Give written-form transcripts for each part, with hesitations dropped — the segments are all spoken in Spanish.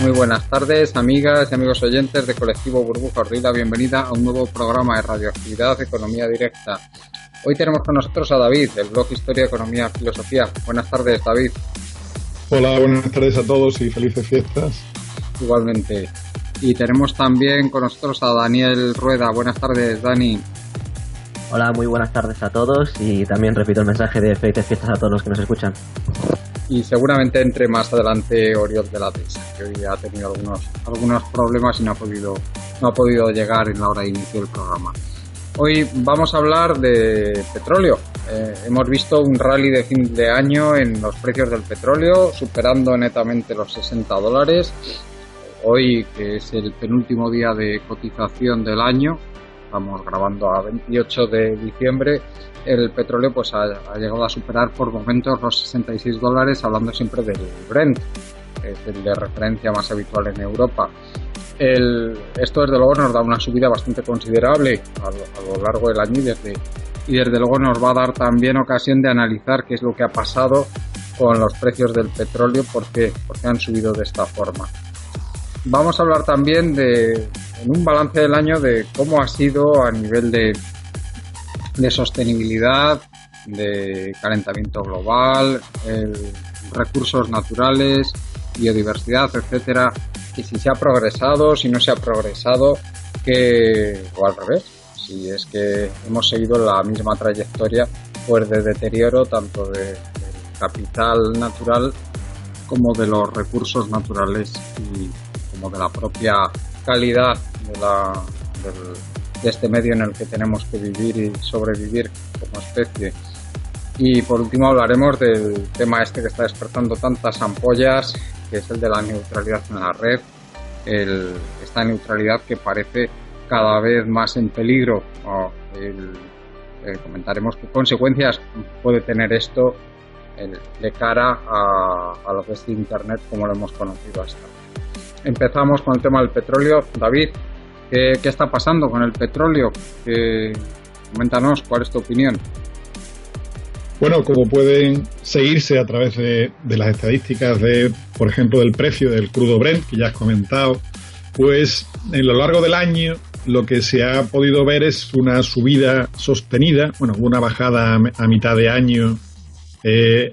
Muy buenas tardes, amigas y amigos oyentes de Colectivo Burbuja. Os doy la bienvenida a un nuevo programa de Radioactividad Economía Directa. Hoy tenemos con nosotros a David, del blog Historia, Economía, Filosofía. Buenas tardes, David. Hola, buenas tardes a todos y felices fiestas. Igualmente. Y tenemos también con nosotros a Daniel Rueda. Buenas tardes, Dani. Hola, muy buenas tardes a todos y también repito el mensaje de felices fiestas a todos los que nos escuchan. Y seguramente entre más adelante Oriol de la Tesa, que hoy ha tenido algunos problemas y no ha podido llegar en la hora de inicio del programa. Hoy vamos a hablar de petróleo. Hemos visto un rally de fin de año en los precios del petróleo, superando netamente los $60. Hoy, que es el penúltimo día de cotización del año, estamos grabando a 28 de diciembre, el petróleo pues ha llegado a superar por momentos los $66, hablando siempre del Brent, que es el de referencia más habitual en Europa. Esto desde luego nos da una subida bastante considerable a lo largo del año y desde luego nos va a dar también ocasión de analizar qué es lo que ha pasado con los precios del petróleo, por qué han subido de esta forma. Vamos a hablar también en un balance del año de cómo ha sido a nivel de sostenibilidad, de calentamiento global, recursos naturales, biodiversidad, etcétera, y si se ha progresado, si no se ha progresado, o al revés, si es que hemos seguido la misma trayectoria pues de deterioro tanto del capital natural como de los recursos naturales y como de la propia calidad de este medio en el que tenemos que vivir y sobrevivir como especie. Y por último hablaremos del tema que está despertando tantas ampollas, que es el de la neutralidad en la red, esta neutralidad que parece cada vez más en peligro. Comentaremos qué consecuencias puede tener esto de cara a lo que es Internet como lo hemos conocido hasta ahora. Empezamos con el tema del petróleo. David, ¿qué está pasando con el petróleo? Coméntanos, ¿cuál es tu opinión? Bueno, como pueden seguirse a través de las estadísticas por ejemplo, del precio del crudo Brent, que ya has comentado, pues en lo largo del año lo que se ha podido ver es una subida sostenida, una bajada a mitad de año,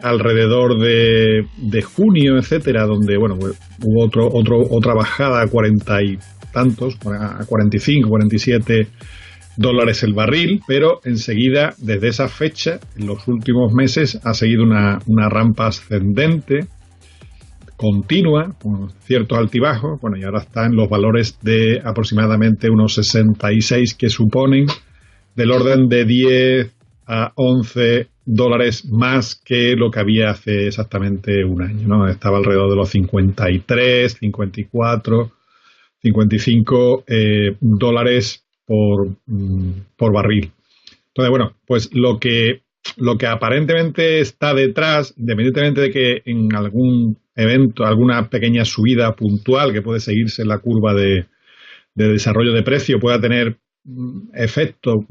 alrededor de junio, etcétera, donde pues, hubo otra bajada a 40 y tantos, a 45, 47 dólares el barril, pero enseguida, desde esa fecha, en los últimos meses, ha seguido una rampa ascendente continua, con ciertos altibajos, y ahora está en los valores de aproximadamente unos 66, que suponen del orden de 10 a 11 dólares más que lo que había hace exactamente un año, ¿no? Estaba alrededor de los 53, 54, 55 dólares por barril. Entonces, pues lo que aparentemente está detrás, independientemente de que en algún evento, alguna pequeña subida puntual que puede seguirse en la curva de desarrollo de precio pueda tener efectos,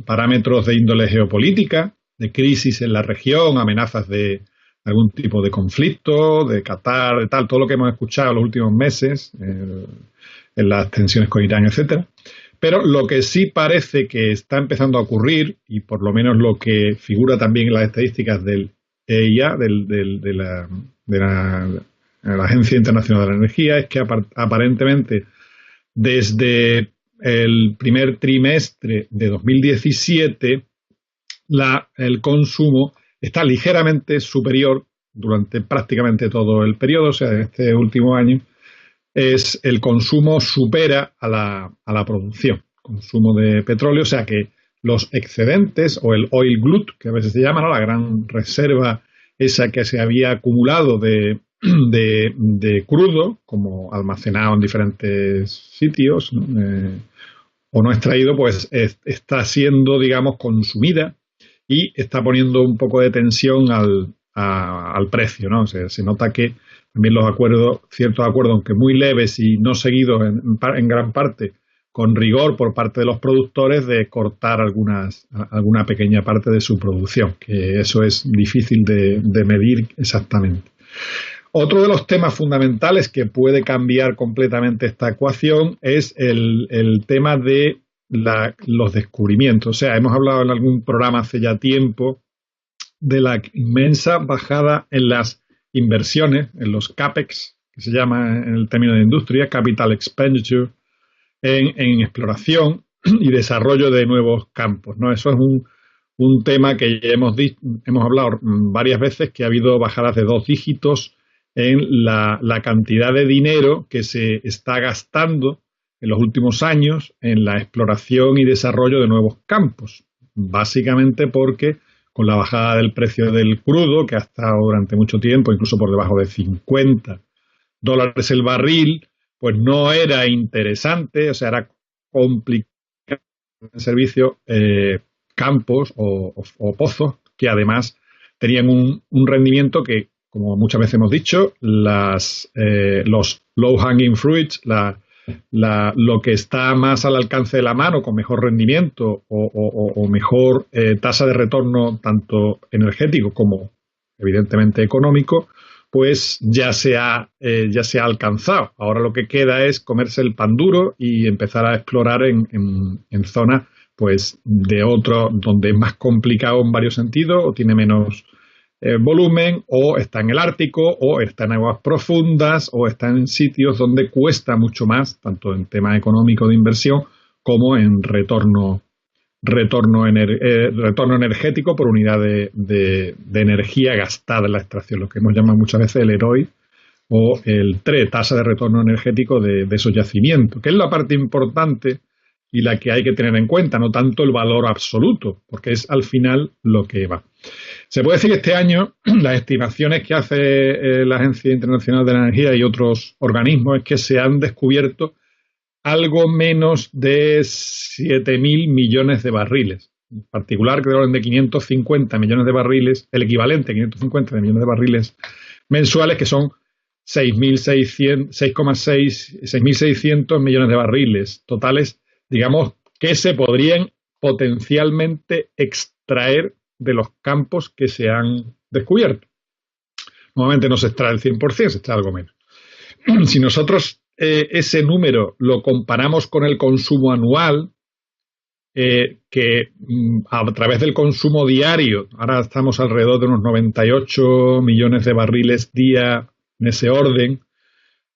parámetros de índole geopolítica, de crisis en la región, amenazas de algún tipo de conflicto, de Qatar, de todo lo que hemos escuchado en los últimos meses, en las tensiones con Irán, etcétera. Pero lo que sí parece que está empezando a ocurrir, y por lo menos lo que figura también en las estadísticas del EIA, de la Agencia Internacional de la Energía, es que aparentemente desde el primer trimestre de 2017 el consumo está ligeramente superior durante prácticamente todo el periodo, o sea, en este último año, el consumo supera a la producción, consumo de petróleo, o sea que los excedentes o el oil glut, que a veces se llama, ¿no?, la gran reserva esa que se había acumulado de crudo, como almacenado en diferentes sitios, ¿no?, o no extraído, pues está siendo, digamos, consumida y está poniendo un poco de tensión al precio, ¿no? O sea, se nota que también ciertos acuerdos, aunque muy leves y no seguidos en gran parte, con rigor por parte de los productores de cortar alguna pequeña parte de su producción, que eso es difícil de medir exactamente. Otro de los temas fundamentales que puede cambiar completamente esta ecuación es el tema de los descubrimientos. O sea, hemos hablado en algún programa hace ya tiempo de la inmensa bajada en las inversiones, en los CAPEX, que se llama en el término de industria, Capital Expenditure, en exploración y desarrollo de nuevos campos, ¿no? Eso es un tema que ya hemos hablado varias veces, que ha habido bajadas de 2 dígitos en la cantidad de dinero que se está gastando en los últimos años en la exploración y desarrollo de nuevos campos. Básicamente porque con la bajada del precio del crudo, que ha estado durante mucho tiempo incluso por debajo de $50 el barril, pues no era interesante, o sea, era complicado en servicio campos o pozos que además tenían un rendimiento que, como muchas veces hemos dicho, los low-hanging fruits, lo que está más al alcance de la mano con mejor rendimiento o mejor tasa de retorno tanto energético como evidentemente económico, pues ya se ha alcanzado. Ahora lo que queda es comerse el pan duro y empezar a explorar en zonas pues donde es más complicado en varios sentidos o tiene menos volumen, o está en el Ártico, o está en aguas profundas, o está en sitios donde cuesta mucho más, tanto en tema económico de inversión como en retorno energético por unidad de energía gastada en la extracción, lo que hemos llamado muchas veces el ROI o el TRE, tasa de retorno energético de esos yacimientos, que es la parte importante y la que hay que tener en cuenta, no tanto el valor absoluto, porque es al final lo que va. Se puede decir que este año las estimaciones que hace la Agencia Internacional de la Energía y otros organismos es que se han descubierto algo menos de 7.000 millones de barriles. En particular, creo que de 550 millones de barriles, el equivalente a 550 millones de barriles mensuales, que son 6.600 millones de barriles totales, digamos, que se podrían potencialmente extraer de los campos que se han descubierto. Normalmente no se extrae el 100%, se extrae algo menos. Si nosotros ese número lo comparamos con el consumo anual, que a través del consumo diario, ahora estamos alrededor de unos 98 millones de barriles día en ese orden,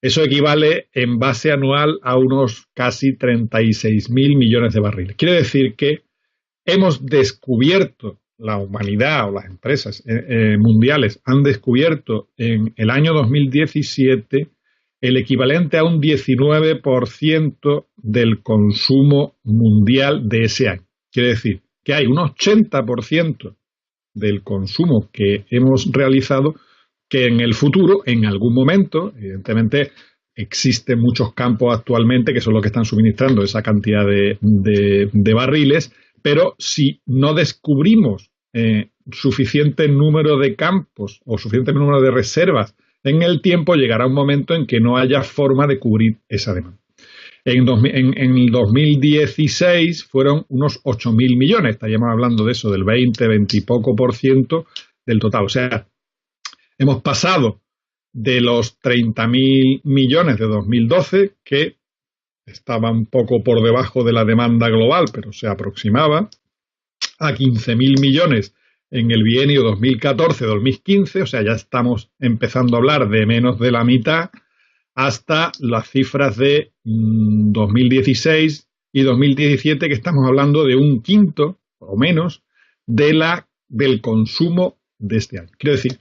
eso equivale en base anual a unos casi 36.000 millones de barriles. Quiere decir que hemos descubierto, la humanidad o las empresas mundiales han descubierto en el año 2017 el equivalente a un 19% del consumo mundial de ese año. Quiere decir que hay un 80% del consumo que hemos realizado que en el futuro, en algún momento, evidentemente, existen muchos campos actualmente que son los que están suministrando esa cantidad de barriles, pero si no descubrimos suficiente número de campos o suficiente número de reservas en el tiempo, llegará un momento en que no haya forma de cubrir esa demanda. En el 2016 fueron unos 8.000 millones, estaríamos hablando de eso, del 20 y poco por ciento del total. O sea, hemos pasado de los 30.000 millones de 2012, que estaba un poco por debajo de la demanda global, pero se aproximaba, a 15.000 millones en el bienio 2014-2015, o sea, ya estamos empezando a hablar de menos de la mitad, hasta las cifras de 2016 y 2017, que estamos hablando de un quinto o menos del consumo de este año. Quiero decir,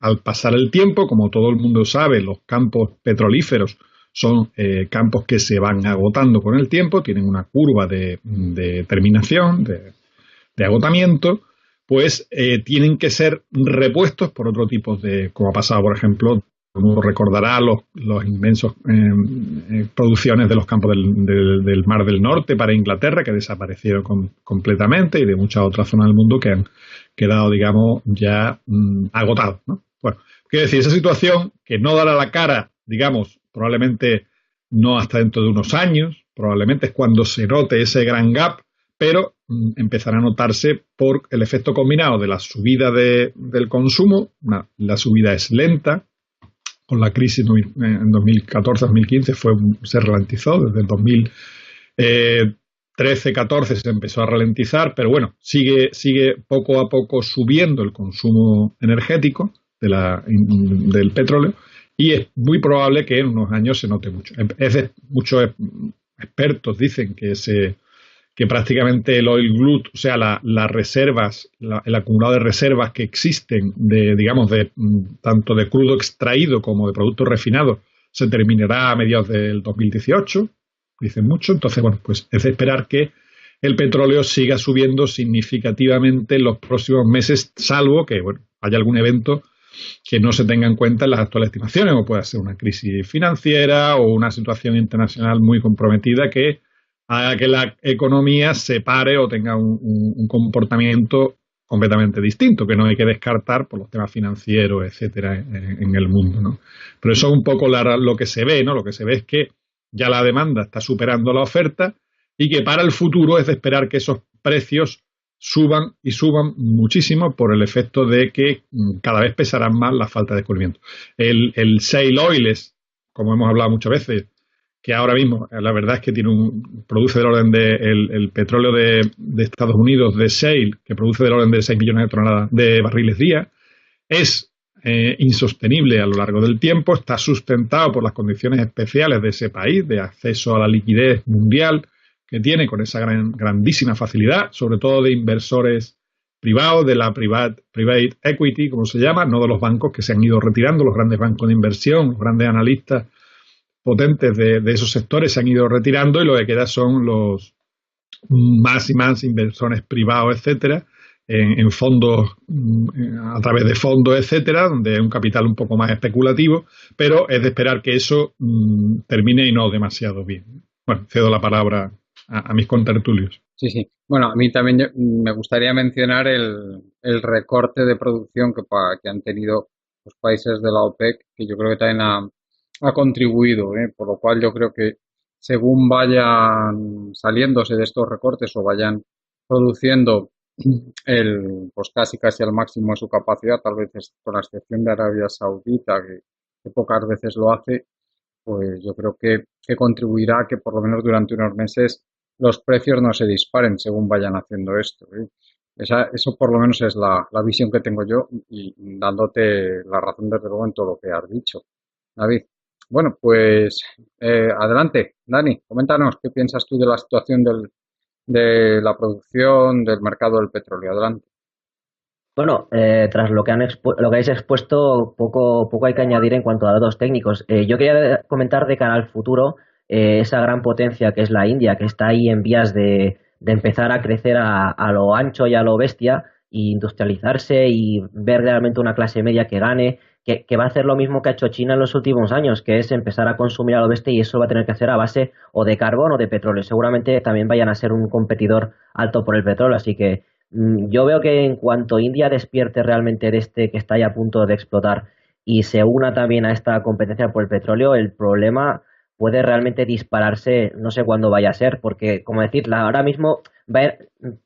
al pasar el tiempo, como todo el mundo sabe, los campos petrolíferos son campos que se van agotando con el tiempo, tienen una curva de terminación, de agotamiento, pues tienen que ser repuestos por otro tipo como ha pasado, por ejemplo, como recordará, los inmensos producciones de los campos del Mar del Norte para Inglaterra, que desaparecieron completamente, y de muchas otras zonas del mundo que han quedado, digamos, ya agotados, ¿no? Bueno, quiero decir, esa situación que no dará la cara, digamos, probablemente no hasta dentro de unos años, probablemente es cuando se note ese gran gap, pero empezará a notarse por el efecto combinado de la subida del consumo. La subida es lenta, con la crisis en 2014-2015 se ralentizó. Desde el 2013-14 se empezó a ralentizar, pero bueno, sigue poco a poco subiendo el consumo energético del petróleo, y es muy probable que en unos años se note mucho. Muchos expertos dicen que prácticamente el oil glut, o sea, las reservas, el acumulado de reservas que existen tanto de crudo extraído como de productos refinados, se terminará a mediados del 2018, dicen mucho. Entonces, bueno, pues es de esperar que el petróleo siga subiendo significativamente en los próximos meses, salvo que, bueno, haya algún evento que no se tenga en cuenta en las actuales estimaciones, o puede ser una crisis financiera o una situación internacional muy comprometida que haga que la economía se pare o tenga un comportamiento completamente distinto, que no hay que descartar por los temas financieros, etcétera, en el mundo, ¿no? Pero eso es un poco lo que se ve, ¿no? Lo que se ve es que ya la demanda está superando la oferta, y que para el futuro es de esperar que esos precios suban y suban muchísimo por el efecto de que cada vez pesarán más la falta de descubrimiento. El shale oil como hemos hablado muchas veces, que ahora mismo la verdad es que produce del orden el petróleo de Estados Unidos de shale, que produce del orden de 6 millones de toneladas de barriles día, es insostenible a lo largo del tiempo. Está sustentado por las condiciones especiales de ese país, de acceso a la liquidez mundial que tiene con esa grandísima facilidad, sobre todo de inversores privados, de la private equity, como se llama, no de los bancos que se han ido retirando, los grandes bancos de inversión, los grandes analistas potentes de esos sectores se han ido retirando, y lo que queda son los más y más inversores privados, etcétera, en fondos, a través de fondos, etcétera, donde es un capital un poco más especulativo, pero es de esperar que eso termine, y no demasiado bien. Bueno, cedo la palabra a mis contertulios. Sí, sí. Bueno, a mí también me gustaría mencionar el recorte de producción que han tenido los países de la OPEC, que yo creo que también ha contribuido, por lo cual yo creo que según vayan saliéndose de estos recortes o vayan produciendo pues casi al máximo de su capacidad, tal vez con la excepción de Arabia Saudita, que pocas veces lo hace, pues yo creo que contribuirá a que por lo menos durante unos meses los precios no se disparen según vayan haciendo esto, ¿eh? Eso por lo menos es la visión que tengo yo, y dándote la razón desde luego en todo lo que has dicho, David. Bueno, pues adelante, Dani, coméntanos qué piensas tú de la situación de la producción del mercado del petróleo. Adelante. Bueno, tras lo que lo que habéis expuesto, poco hay que añadir en cuanto a datos técnicos. Yo quería comentar de cara al futuro esa gran potencia que es la India, que está ahí en vías de empezar a crecer a lo ancho y a lo bestia, e industrializarse y ver realmente una clase media que gane, que va a hacer lo mismo que ha hecho China en los últimos años, que es empezar a consumir a lo bestia, y eso lo va a tener que hacer a base o de carbón o de petróleo. Seguramente también vayan a ser un competidor alto por el petróleo, así que yo veo que en cuanto India despierte realmente de este que está ya a punto de explotar y se una también a esta competencia por el petróleo, el problema puede realmente dispararse, no sé cuándo vaya a ser, porque, como decir, ahora mismo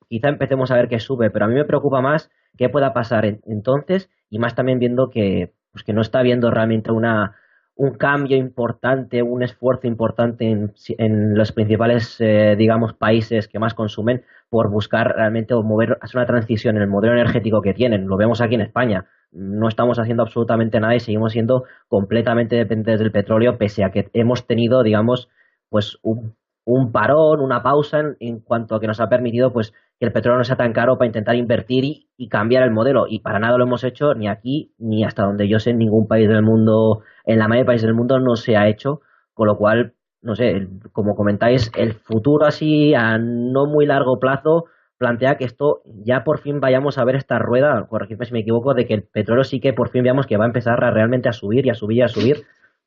quizá empecemos a ver que sube, pero a mí me preocupa más qué pueda pasar entonces, y más también viendo pues que no está habiendo realmente un cambio importante, un esfuerzo importante en los principales, digamos, países que más consumen por buscar realmente o hacer una transición en el modelo energético que tienen. Lo vemos aquí en España. No estamos haciendo absolutamente nada y seguimos siendo completamente dependientes del petróleo, pese a que hemos tenido, digamos, pues un parón, una pausa en cuanto a que nos ha permitido pues que el petróleo no sea tan caro para intentar invertir y cambiar el modelo. Y para nada lo hemos hecho ni aquí ni hasta donde yo sé en ningún país del mundo, en la mayoría de países del mundo no se ha hecho, con lo cual, no sé, como comentáis, el futuro así a no muy largo plazo plantea que esto ya por fin vayamos a ver esta rueda, corregidme si me equivoco, de que el petróleo sí que por fin veamos que va a empezar realmente a subir y a subir y a subir,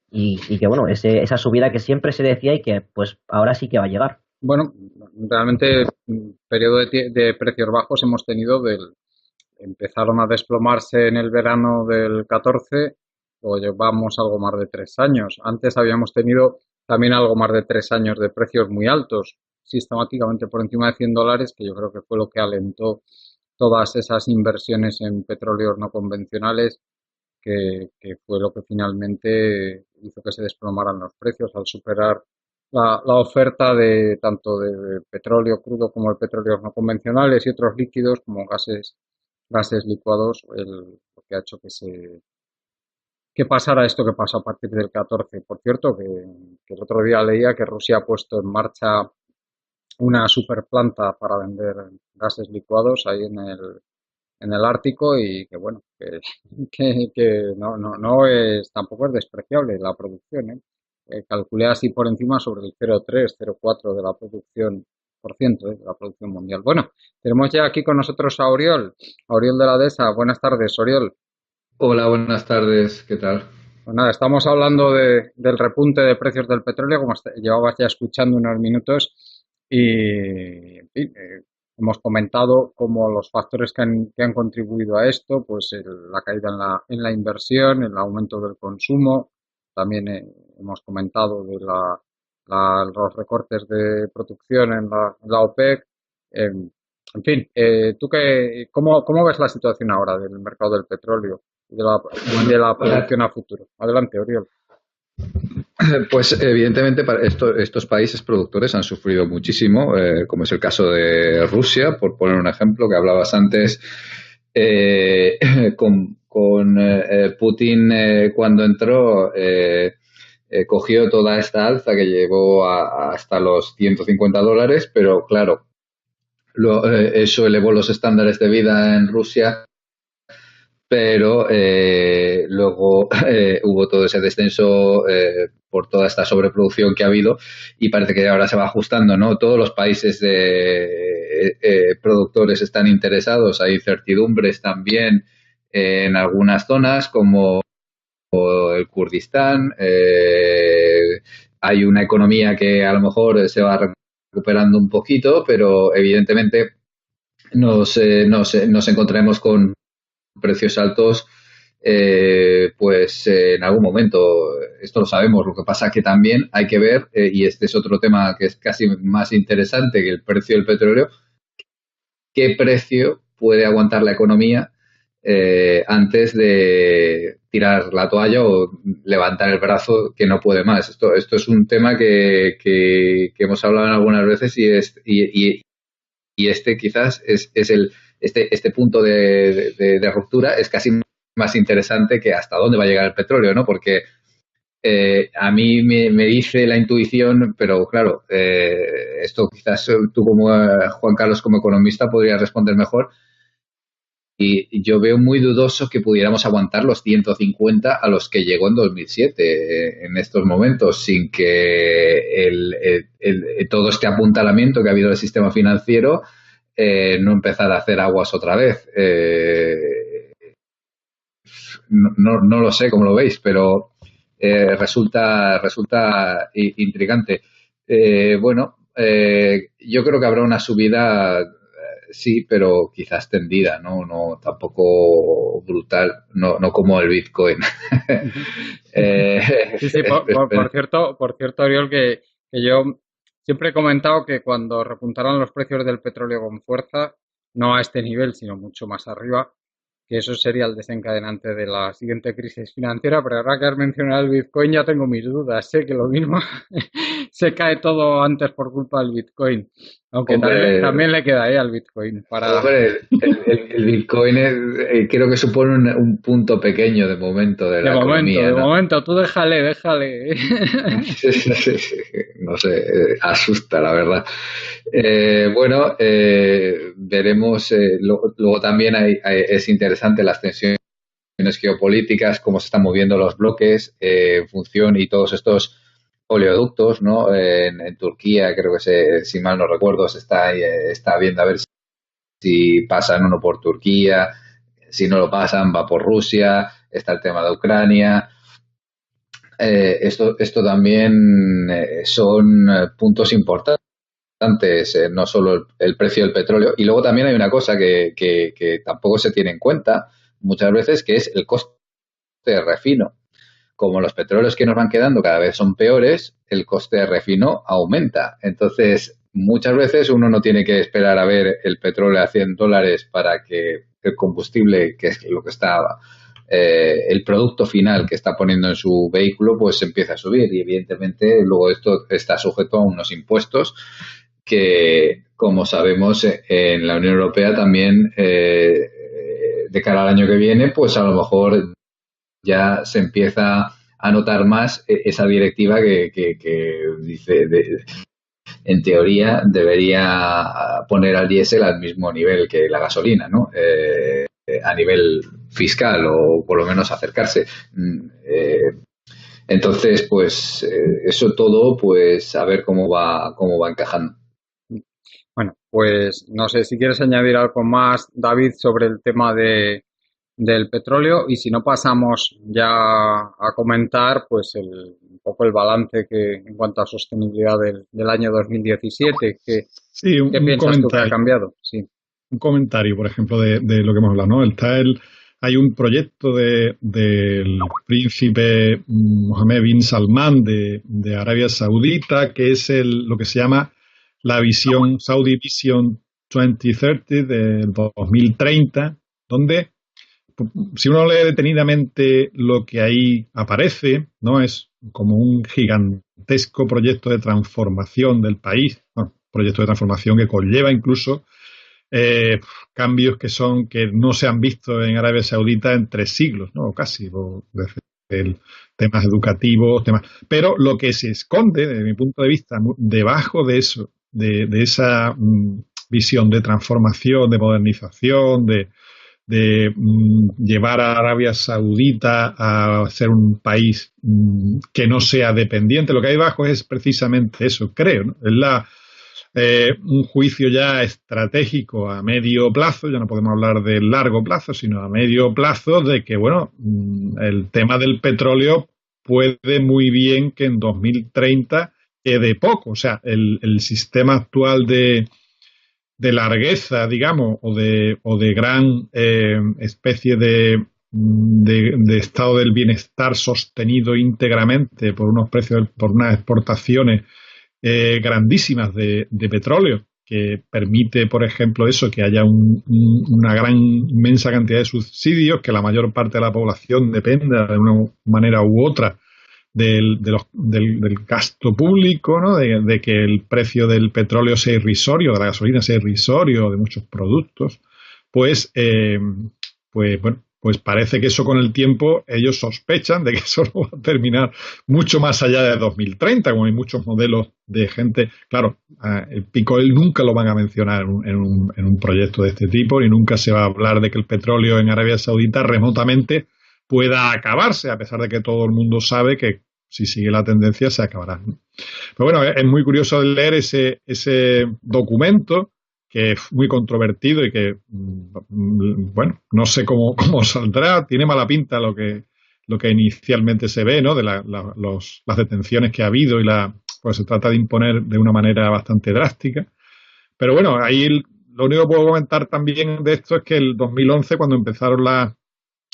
y que bueno, esa subida que siempre se decía y que pues ahora sí que va a llegar. Bueno, realmente periodo de precios bajos hemos tenido empezaron a desplomarse en el verano del 14, o llevamos algo más de 3 años. Antes habíamos tenido también algo más de 3 años de precios muy altos, sistemáticamente por encima de $100, que yo creo que fue lo que alentó todas esas inversiones en petróleos no convencionales, que fue lo que finalmente hizo que se desplomaran los precios al superar la oferta de tanto de petróleo crudo como de petróleos no convencionales y otros líquidos como gases licuados, lo que ha hecho que pasara esto que pasó a partir del 14. Por cierto, que el otro día leía que Rusia ha puesto en marcha una superplanta para vender gases licuados ahí en el Ártico y que bueno, que no es, tampoco es despreciable la producción, ¿eh? Calculé así por encima sobre el 0,3, 0,4 de la producción por ciento, de la producción mundial. Bueno, tenemos ya aquí con nosotros a Oriol de la Dehesa. Buenas tardes, Oriol. Hola, buenas tardes, ¿qué tal? Pues nada, estamos hablando del repunte de precios del petróleo, como llevabas ya escuchando unos minutos, y en fin, hemos comentado cómo los factores que han contribuido a esto, pues la caída en la inversión, el aumento del consumo, también hemos comentado de los recortes de producción en la OPEC. En fin, ¿cómo ves la situación ahora del mercado del petróleo y Bueno, de la producción a futuro? Adelante, Oriol. pues evidentemente para estos países productores han sufrido muchísimo, como es el caso de Rusia, por poner un ejemplo que hablabas antes, eh, con Putin cuando entró, cogió toda esta alza que llegó hasta los $150, pero claro, eso elevó los estándares de vida en Rusia, pero luego hubo todo ese descenso por toda esta sobreproducción que ha habido y parece que ahora se va ajustando, ¿no? Todos los países productores están interesados, hay incertidumbres también en algunas zonas como el Kurdistán, hay una economía que a lo mejor se va recuperando un poquito, pero evidentemente nos encontraremos con precios altos, pues en algún momento, esto lo sabemos. Lo que pasa que también hay que ver, y este es otro tema que es casi más interesante que el precio del petróleo, qué precio puede aguantar la economía antes de tirar la toalla o levantar el brazo que no puede más. Esto es un tema que hemos hablado en algunas veces y este quizás es este punto de ruptura es casi más interesante que hasta dónde va a llegar el petróleo, ¿no? Porque a mí me dice la intuición, pero claro, esto quizás tú como Juan Carlos como economista podrías responder mejor. Y yo veo muy dudoso que pudiéramos aguantar los 150 a los que llegó en 2007 en estos momentos, sin que todo este apuntalamiento que ha habido del sistema financiero no empezar a hacer aguas otra vez. No lo sé cómo lo veis, pero resulta intrigante. Yo creo que habrá una subida, sí, pero quizás tendida, no tampoco brutal, no como el Bitcoin. Sí, sí, por cierto, Oriol, que yo siempre he comentado que cuando repuntaran los precios del petróleo con fuerza, no a este nivel, sino mucho más arriba, que eso sería el desencadenante de la siguiente crisis financiera, pero ahora que has mencionado el Bitcoin ya tengo mis dudas, sé que lo mismo se cae todo antes por culpa del Bitcoin, aunque también le queda al Bitcoin para... Hombre, el Bitcoin creo que supone un punto pequeño de momento de la economía, De ¿no? momento, tú déjale. Sí. No sé, asusta la verdad. Veremos. Luego también es interesante las tensiones geopolíticas, cómo se están moviendo los bloques en función y todos estos oleoductos, ¿no? En Turquía, creo que si mal no recuerdo, se está viendo a ver si pasan uno por Turquía, si no lo pasan va por Rusia, está el tema de Ucrania. Esto también son puntos importantes, no solo el precio del petróleo. Y luego también hay una cosa que tampoco se tiene en cuenta muchas veces, que es el coste de refino. Como los petróleos que nos van quedando cada vez son peores, el coste de refino aumenta. Entonces, muchas veces uno no tiene que esperar a ver el petróleo a $100 para que el combustible, que es lo que está el producto final que está poniendo en su vehículo pues empieza a subir y evidentemente luego esto está sujeto a unos impuestos que, como sabemos, en la Unión Europea también de cara al año que viene pues a lo mejor ya se empieza a notar más esa directiva que dice en teoría debería poner al diésel al mismo nivel que la gasolina, ¿no? A nivel fiscal o por lo menos acercarse. Entonces, pues eso todo, pues a ver cómo va encajando. Bueno, pues no sé si quieres añadir algo más, David, sobre el tema del petróleo, y si no pasamos ya a comentar pues un poco el balance que en cuanto a sostenibilidad del año 2017, Sí, ¿qué piensas tú que ha cambiado? Sí. Un comentario, por ejemplo, de lo que hemos hablado, ¿no? Hay un proyecto del príncipe Mohammed bin Salman de Arabia Saudita, que es lo que se llama la visión Saudi Vision 2030 del 2030, donde si uno lee detenidamente lo que ahí aparece, ¿no? Es como un gigantesco proyecto de transformación del país, bueno, proyecto de transformación que conlleva incluso cambios que no se han visto en Arabia Saudita en 3 siglos, ¿no? Casi, desde temas educativos, pero lo que se esconde, desde mi punto de vista, debajo de eso, de esa visión de transformación, de modernización, de llevar a Arabia Saudita a ser un país que no sea dependiente. Lo que hay debajo es precisamente eso, creo, ¿no? Es un juicio ya estratégico a medio plazo, ya no podemos hablar de largo plazo, sino a medio plazo, de que, bueno, el tema del petróleo puede muy bien que en 2030 quede poco. O sea, el sistema actual de largueza, digamos, o de gran especie de estado del bienestar sostenido íntegramente por unos precios, por unas exportaciones grandísimas de petróleo, que permite, por ejemplo, eso, que haya una gran, inmensa cantidad de subsidios, que la mayor parte de la población dependa de una manera u otra del gasto público, ¿no? De que el precio del petróleo sea irrisorio, de la gasolina sea irrisorio, de muchos productos, pues bueno, pues parece que eso con el tiempo ellos sospechan de que eso no va a terminar mucho más allá de 2030, como hay muchos modelos de gente. Claro, el pico oil nunca lo van a mencionar en un proyecto de este tipo, y nunca se va a hablar de que el petróleo en Arabia Saudita remotamente pueda acabarse, a pesar de que todo el mundo sabe que si sigue la tendencia se acabará, ¿no? Pero bueno, es muy curioso leer ese documento, que es muy controvertido y que, bueno, no sé cómo saldrá. Tiene mala pinta lo que inicialmente se ve, ¿no? De las detenciones que ha habido, pues se trata de imponer de una manera bastante drástica. Pero bueno, ahí lo único que puedo comentar también de esto es que el 2011, cuando empezaron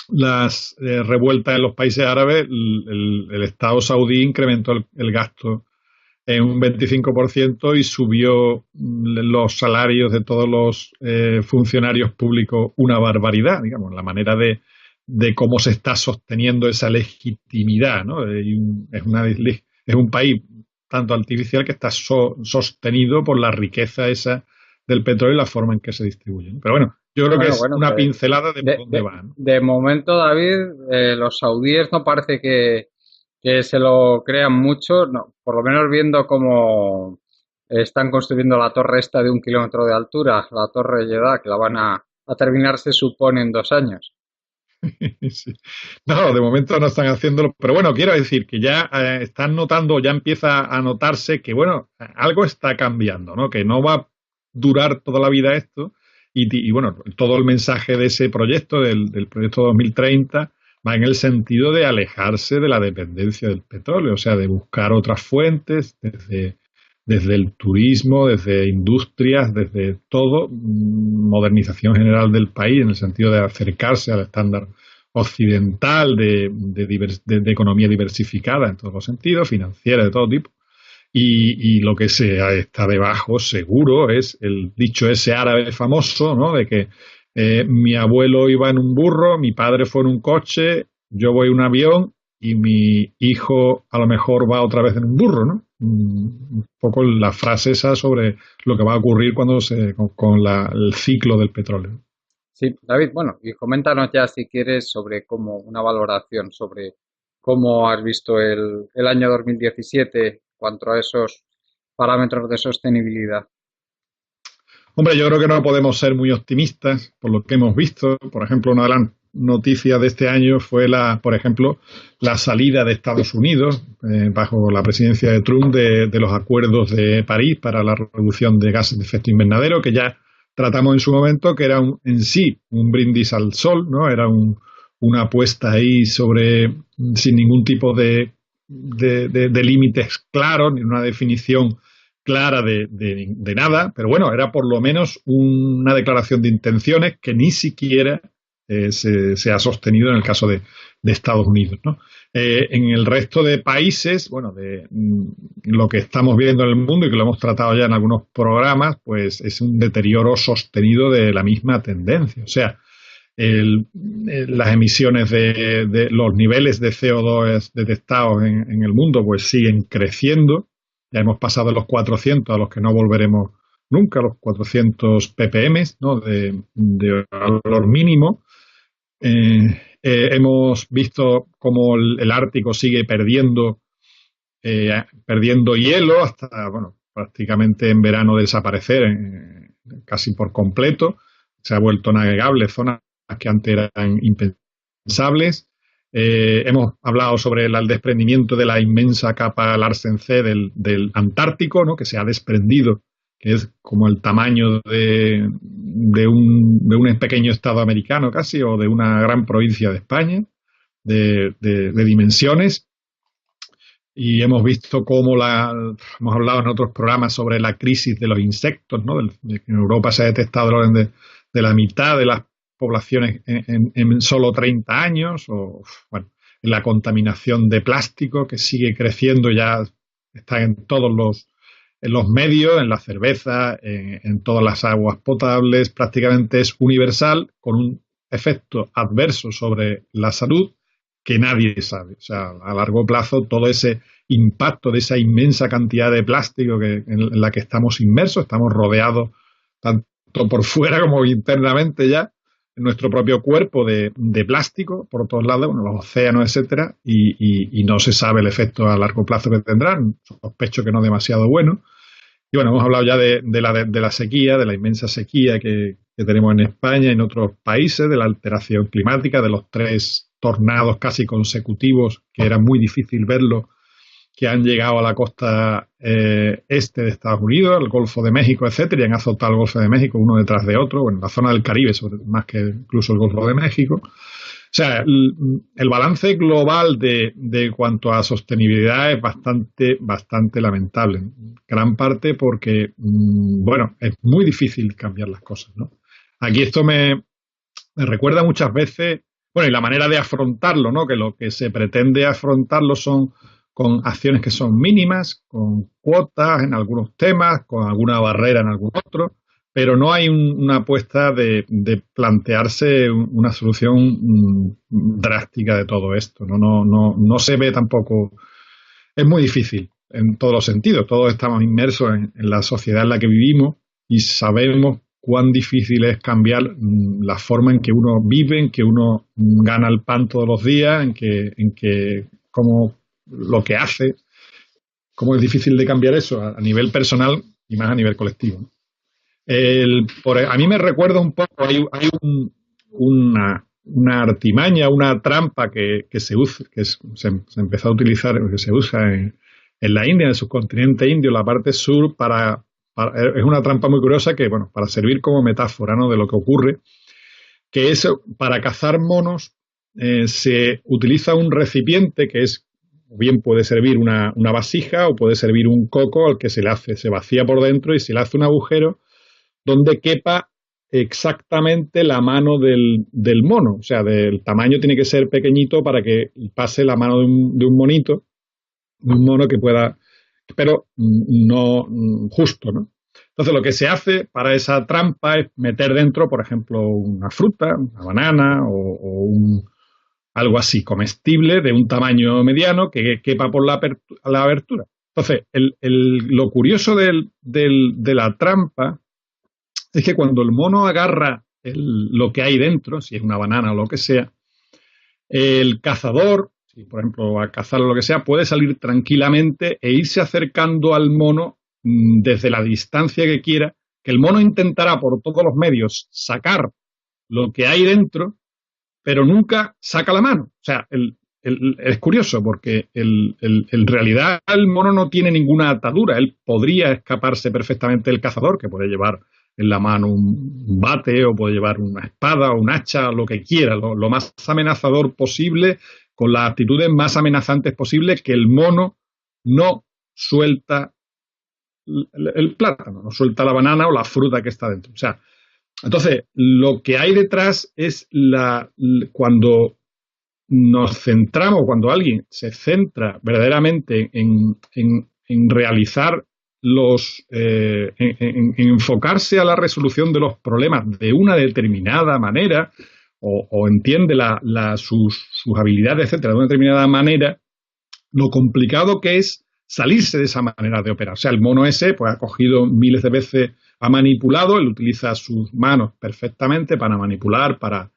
las revueltas en los países árabes, el Estado saudí incrementó el gasto en un 25% y subió los salarios de todos los funcionarios públicos una barbaridad, digamos, la manera de cómo se está sosteniendo esa legitimidad, ¿no? Es un país tanto artificial que está sostenido por la riqueza esa del petróleo y la forma en que se distribuye, ¿no? Pero bueno, yo creo que es una pincelada de dónde va, ¿no? De momento, David, los saudíes no parece que se lo crean mucho, no, por lo menos viendo cómo están construyendo la torre esta de 1 kilómetro de altura, la torre Jeddah, que la van a terminar, se supone, en 2 años. Sí. No, de momento no están haciéndolo, pero bueno, quiero decir que ya están notando, ya empieza a notarse que, bueno, algo está cambiando, ¿no? Que no va a durar toda la vida esto, y bueno, todo el mensaje de ese proyecto, del proyecto 2030, va en el sentido de alejarse de la dependencia del petróleo, o sea, de buscar otras fuentes, desde el turismo, desde industrias, desde todo, modernización general del país, en el sentido de acercarse al estándar occidental de economía diversificada en todos los sentidos, financiera de todo tipo. Y lo que está debajo, seguro, es el dicho ese árabe famoso, ¿no? De que mi abuelo iba en un burro, mi padre fue en un coche, yo voy en un avión y mi hijo a lo mejor va otra vez en un burro, ¿no? Un poco la frase esa sobre lo que va a ocurrir cuando el ciclo del petróleo. Sí, David, bueno, y coméntanos ya si quieres sobre cómo una valoración sobre cómo has visto el año 2017 cuanto a esos parámetros de sostenibilidad. Hombre, yo creo que no podemos ser muy optimistas por lo que hemos visto. Por ejemplo, una de las noticias de este año fue por ejemplo, la salida de Estados Unidos bajo la presidencia de Trump de los acuerdos de París para la reducción de gases de efecto invernadero, que ya tratamos en su momento, que era en sí un brindis al sol, ¿no? Era una apuesta ahí sin ningún tipo de límites claros, ni una definición clara de nada, pero bueno, era por lo menos una declaración de intenciones que ni siquiera se ha sostenido en el caso de Estados Unidos, ¿no? En el resto de países, bueno, lo que estamos viendo en el mundo y que lo hemos tratado ya en algunos programas, pues es un deterioro sostenido de la misma tendencia. O sea, las emisiones de los niveles de CO2 detectados en el mundo pues siguen creciendo. Ya hemos pasado de los 400 a los que no volveremos nunca, los 400 ppm, ¿no? de valor mínimo. Hemos visto cómo el Ártico sigue perdiendo hielo hasta, bueno, prácticamente en verano desaparecer casi por completo. Se ha vuelto navegable, zonas que antes eran impensables. Hemos hablado sobre el desprendimiento de la inmensa capa Larsen C del Antártico, ¿no? Que se ha desprendido, que es como el tamaño de un pequeño estado americano casi, o de una gran provincia de España, de dimensiones. Y hemos visto cómo hemos hablado en otros programas sobre la crisis de los insectos, ¿no? De que en Europa se ha detectado el orden de la mitad de las poblaciones en solo 30 años, o bueno, la contaminación de plástico que sigue creciendo, ya está en todos los medios, en la cerveza, en todas las aguas potables, prácticamente es universal, con un efecto adverso sobre la salud que nadie sabe. O sea, a largo plazo todo ese impacto de esa inmensa cantidad de plástico en la que estamos inmersos, estamos rodeados tanto por fuera como internamente ya, en nuestro propio cuerpo de plástico por todos lados, bueno, los océanos, etcétera, y no se sabe el efecto a largo plazo que tendrán. Sospecho que no demasiado bueno. Y bueno, hemos hablado ya de la sequía, de la inmensa sequía que tenemos en España y en otros países, de la alteración climática, de los 3 tornados casi consecutivos, que era muy difícil verlo, que han llegado a la costa este de Estados Unidos, al Golfo de México, etcétera, y han azotado el Golfo de México uno detrás de otro, bueno, la zona del Caribe, más que incluso el Golfo de México. O sea, el balance global de cuanto a sostenibilidad es bastante lamentable. Gran parte porque, bueno, es muy difícil cambiar las cosas, ¿no? Aquí esto me recuerda muchas veces, bueno, y la manera de afrontarlo, ¿no? Que lo que se pretende afrontarlo son con acciones que son mínimas, con cuotas en algunos temas, con alguna barrera en algún otro, pero no hay una apuesta de plantearse una solución drástica de todo esto. No se ve tampoco. Es muy difícil en todos los sentidos. Todos estamos inmersos en la sociedad en la que vivimos y sabemos cuán difícil es cambiar la forma en que uno vive, en que uno gana el pan todos los días, en que cómo lo que hace, cómo es difícil de cambiar eso a nivel personal y más a nivel colectivo. A mí me recuerda un poco, hay una artimaña, una trampa que se usa, se empezó a utilizar, que se usa en la India, en el subcontinente indio, la parte sur, es una trampa muy curiosa que, bueno, para servir como metáfora, ¿no?, de lo que ocurre, que es para cazar monos se utiliza un recipiente que es, o bien puede servir una vasija o puede servir un coco al que se vacía por dentro y se le hace un agujero donde quepa exactamente la mano del mono. O sea, el tamaño tiene que ser pequeñito para que pase la mano de un monito, de un mono que pueda, pero no justo, ¿no? Entonces, lo que se hace para esa trampa es meter dentro, por ejemplo, una fruta, una banana algo así comestible de un tamaño mediano que quepa por la abertura. Entonces, lo curioso de la trampa es que cuando el mono agarra lo que hay dentro, si es una banana o lo que sea, el cazador, si por ejemplo va a cazar o lo que sea, puede salir tranquilamente e irse acercando al mono desde la distancia que quiera, que el mono intentará por todos los medios sacar lo que hay dentro, pero nunca saca la mano. O sea, es curioso porque en realidad el mono no tiene ninguna atadura. Él podría escaparse perfectamente del cazador, que puede llevar en la mano un bate o puede llevar una espada o un hacha, lo que quiera, lo más amenazador posible, con las actitudes más amenazantes posibles, que el mono no suelta el plátano, no suelta la banana o la fruta que está dentro. O sea, entonces, lo que hay detrás es cuando nos centramos, cuando alguien se centra verdaderamente en realizar en enfocarse a la resolución de los problemas de una determinada manera o entiende sus habilidades, etcétera, de una determinada manera, lo complicado que es salirse de esa manera de operar. O sea, el mono ese pues ha cogido miles de veces, ha manipulado, él utiliza sus manos perfectamente para manipular, para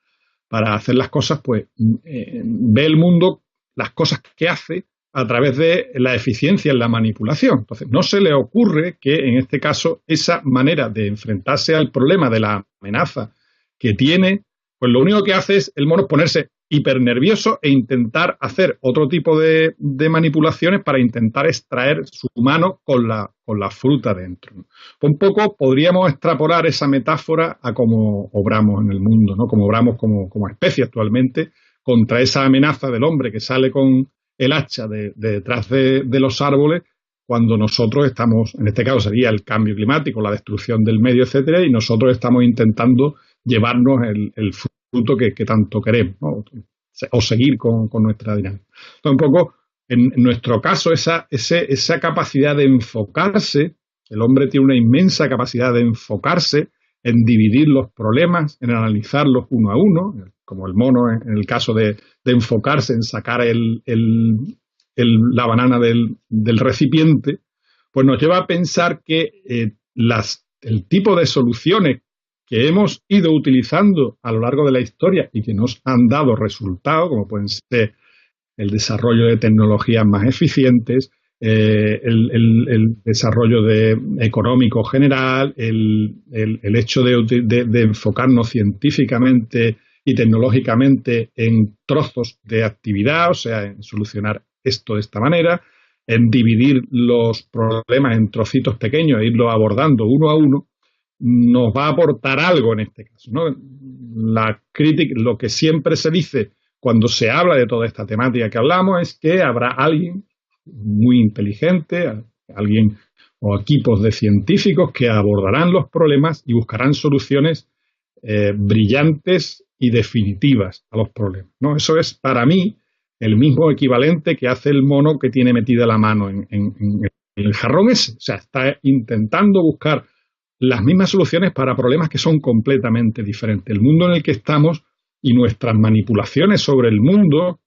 hacer las cosas, pues ve el mundo, las cosas que hace a través de la eficiencia en la manipulación. Entonces, no se le ocurre que en este caso esa manera de enfrentarse al problema de la amenaza que tiene, pues lo único que hace es el mono ponerse hipernervioso e intentar hacer otro tipo de manipulaciones para intentar extraer su mano con la fruta dentro. Pues un poco podríamos extrapolar esa metáfora a cómo obramos en el mundo, ¿no? Cómo obramos como especie actualmente contra esa amenaza del hombre que sale con el hacha detrás de los árboles, cuando nosotros estamos, en este caso sería el cambio climático, la destrucción del medio, etcétera, y nosotros estamos intentando llevarnos el fruto que tanto queremos, ¿no? O seguir con nuestra dinámica. Entonces, un poco, en nuestro caso, esa capacidad de enfocarse, el hombre tiene una inmensa capacidad de enfocarse en dividir los problemas, en analizarlos uno a uno, como el mono en el caso de enfocarse en sacar la banana del recipiente, pues nos lleva a pensar que el tipo de soluciones que hemos ido utilizando a lo largo de la historia y que nos han dado resultados, como pueden ser el desarrollo de tecnologías más eficientes, el desarrollo económico general, el hecho de enfocarnos científicamente y tecnológicamente en trozos de actividad, o sea, en solucionar esto de esta manera, en dividir los problemas en trocitos pequeños e irlos abordando uno a uno, nos va a aportar algo en este caso, ¿no? La crítica, lo que siempre se dice cuando se habla de toda esta temática que hablamos es que habrá alguien muy inteligente, alguien o equipos de científicos que abordarán los problemas y buscarán soluciones brillantes y definitivas a los problemas, ¿no? Eso es para mí el mismo equivalente que hace el mono que tiene metida la mano en el jarrón ese. O sea, está intentando buscar las mismas soluciones para problemas que son completamente diferentes. El mundo en el que estamos y nuestras manipulaciones sobre el mundo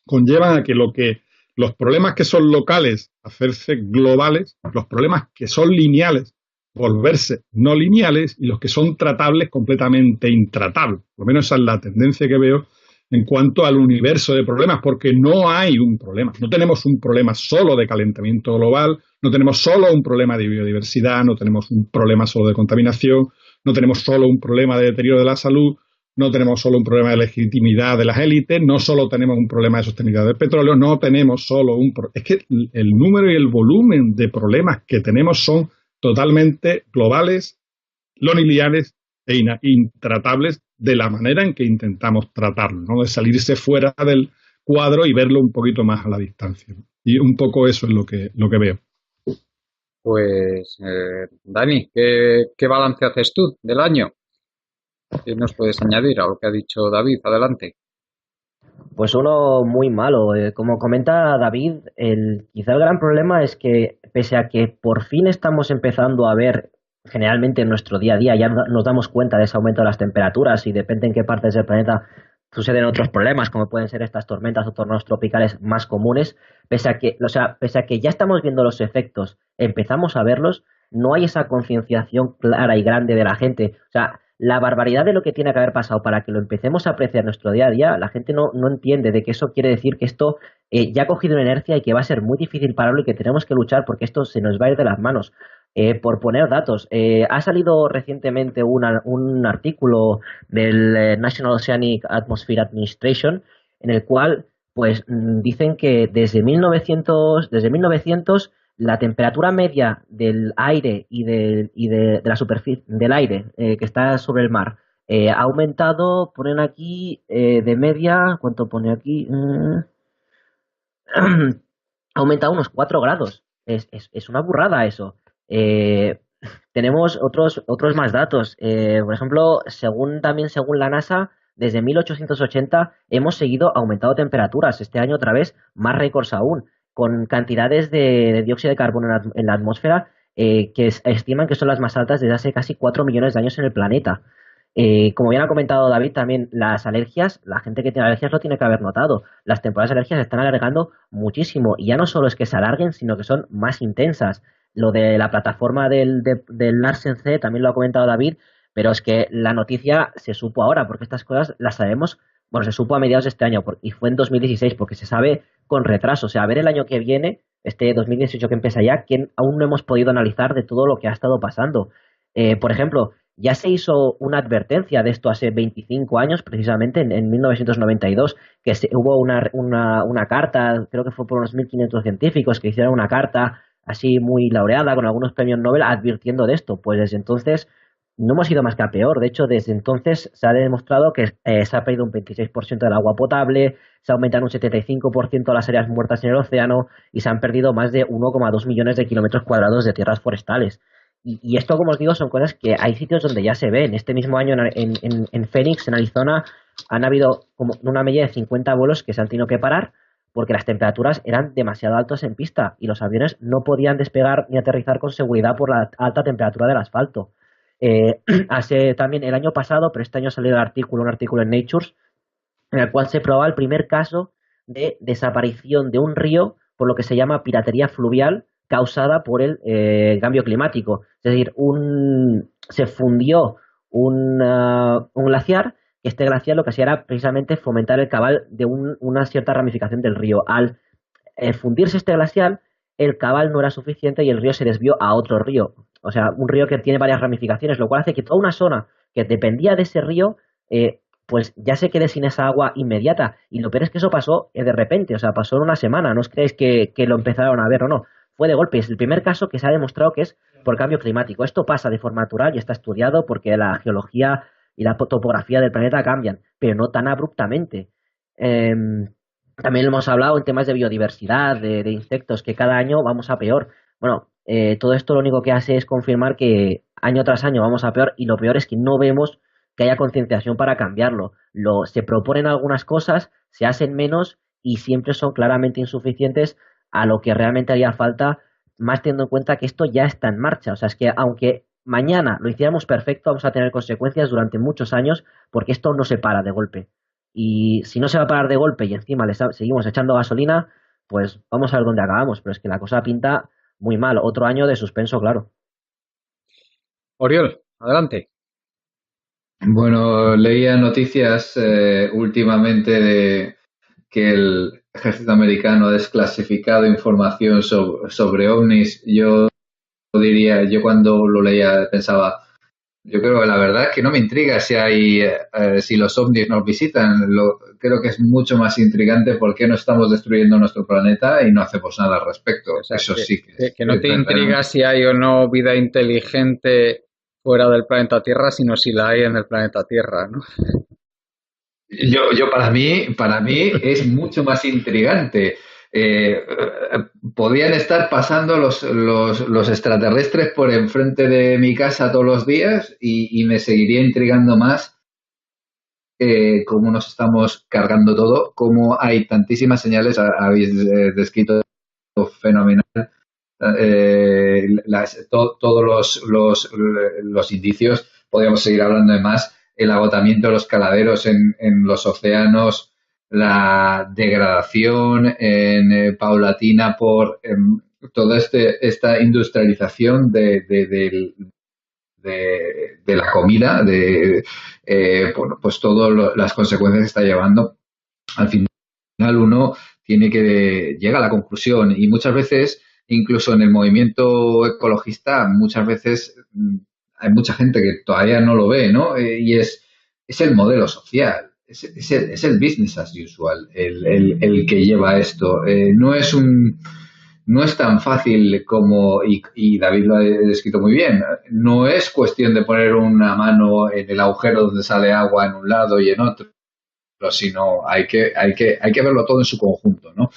conllevan a que los problemas que son locales hacerse globales, los problemas que son lineales volverse no lineales y los que son tratables completamente intratables. Por lo menos esa es la tendencia que veo en cuanto al universo de problemas, porque no hay un problema. No tenemos un problema solo de calentamiento global, no tenemos solo un problema de biodiversidad, no tenemos un problema solo de contaminación, no tenemos solo un problema de deterioro de la salud, no tenemos solo un problema de legitimidad de las élites, no solo tenemos un problema de sostenibilidad del petróleo, no tenemos solo Es que el número y el volumen de problemas que tenemos son totalmente globales, no lineales e intratables de la manera en que intentamos tratarlo, ¿no? De salirse fuera del cuadro y verlo un poquito más a la distancia. Y un poco eso es lo que veo. Pues, Dani, ¿qué balance haces tú del año? ¿Qué nos puedes añadir a lo que ha dicho David? Adelante. Pues uno muy malo. Como comenta David, quizá el gran problema es que pese a que por fin estamos empezando a ver generalmente en nuestro día a día ya nos damos cuenta de ese aumento de las temperaturas y depende en qué partes del planeta suceden otros problemas, como pueden ser estas tormentas o tornados tropicales más comunes, pese a que ya estamos viendo los efectos, empezamos a verlos, no hay esa concienciación clara y grande de la gente. O sea, la barbaridad de lo que tiene que haber pasado para que lo empecemos a apreciar en nuestro día a día, la gente no entiende de que eso quiere decir que esto ya ha cogido una inercia y que va a ser muy difícil pararlo y que tenemos que luchar porque esto se nos va a ir de las manos. Por poner datos, ha salido recientemente un artículo del National Oceanic Atmosphere Administration en el cual pues dicen que desde 1900 la temperatura media del aire de la superficie del aire que está sobre el mar ha aumentado, ponen aquí de media, ¿cuánto pone aquí? Ha aumentado unos 4 grados. Es una burrada eso. Eh, tenemos otros más datos. Por ejemplo, según la NASA, desde 1880 hemos seguido aumentando temperaturas. Este año otra vez más récords aún, con cantidades de dióxido de carbono en la atmósfera que estiman que son las más altas desde hace casi 4 millones de años en el planeta. Como bien ha comentado David, también las alergias, la gente que tiene alergias lo tiene que haber notado. Las temporadas de alergias se están alargando muchísimo y ya no solo es que se alarguen, sino que son más intensas. Lo de la plataforma del Larsen C también lo ha comentado David, pero es que la noticia se supo ahora, porque estas cosas las sabemos, bueno, se supo a mediados de este año y fue en 2016, porque se sabe con retraso. O sea, a ver el año que viene, este 2018 que empieza ya, que aún no hemos podido analizar de todo lo que ha estado pasando. Por ejemplo, ya se hizo una advertencia de esto hace 25 años, precisamente en 1992, que hubo una carta, creo que fue por unos 1.500 científicos que hicieron una carta así muy laureada con algunos premios Nobel advirtiendo de esto. Pues desde entonces no hemos ido más que a peor. De hecho, desde entonces se ha demostrado que se ha perdido un 26% del agua potable, se ha aumentado un 75% las áreas muertas en el océano y se han perdido más de 1,2 millones de kilómetros cuadrados de tierras forestales. Y esto, como os digo, son cosas que hay sitios donde ya se ven. Este mismo año en Phoenix, en Arizona, han habido como una media de 50 vuelos que se han tenido que parar porque las temperaturas eran demasiado altas en pista y los aviones no podían despegar ni aterrizar con seguridad por la alta temperatura del asfalto. Hace también el año pasado, pero este año salió un artículo en Nature, en el cual se probaba el primer caso de desaparición de un río por lo que se llama piratería fluvial causada por el cambio climático. Es decir, se fundió un glaciar, que este glaciar lo que hacía era precisamente fomentar el cabal de una cierta ramificación del río. Al fundirse este glaciar, el cabal no era suficiente y el río se desvió a otro río. O sea, un río que tiene varias ramificaciones, lo cual hace que toda una zona que dependía de ese río pues ya se quede sin esa agua inmediata. Y lo peor es que eso pasó de repente, o sea, pasó en una semana. No os creéis que lo empezaron a ver o no. Fue de golpe. Es el primer caso que se ha demostrado que es por cambio climático. Esto pasa de forma natural y está estudiado porque la geología y la topografía del planeta cambian, pero no tan abruptamente. También hemos hablado en temas de biodiversidad, de insectos, que cada año vamos a peor. Bueno, todo esto lo único que hace es confirmar que año tras año vamos a peor y lo peor es que no vemos que haya concienciación para cambiarlo. Se proponen algunas cosas, se hacen menos y siempre son claramente insuficientes a lo que realmente haría falta, más teniendo en cuenta que esto ya está en marcha. O sea, es que aunque mañana lo hiciéramos perfecto, vamos a tener consecuencias durante muchos años porque esto no se para de golpe. Y si no se va a parar de golpe y encima seguimos echando gasolina, pues vamos a ver dónde acabamos. Pero es que la cosa pinta muy mal. Otro año de suspenso, claro. Oriol, adelante. Bueno, leía noticias últimamente de que el ejército americano ha desclasificado información sobre ovnis. Yo cuando lo leía pensaba, yo creo que la verdad es que no me intriga si los ovnis nos visitan. Creo que es mucho más intrigante por qué no estamos destruyendo nuestro planeta y no hacemos nada al respecto. O sea, eso sí que no te intriga si hay o no vida inteligente fuera del planeta Tierra, sino si la hay en el planeta Tierra, ¿no? Para mí es mucho más intrigante. Podían estar pasando los extraterrestres por enfrente de mi casa todos los días y me seguiría intrigando más cómo nos estamos cargando todo, cómo hay tantísimas señales, habéis descrito fenomenal todos los indicios. Podríamos seguir hablando de más, el agotamiento de los caladeros en los océanos, la degradación paulatina por toda esta industrialización de la comida, bueno, pues todas las consecuencias que está llevando. Al final uno llega a la conclusión, y muchas veces, incluso en el movimiento ecologista, muchas veces hay mucha gente que todavía no lo ve, ¿no? Y es el modelo social. Es el business as usual el que lleva esto. No es tan fácil como, y David lo ha descrito muy bien, no es cuestión de poner una mano en el agujero donde sale agua en un lado y en otro, sino hay que verlo todo en su conjunto, ¿no?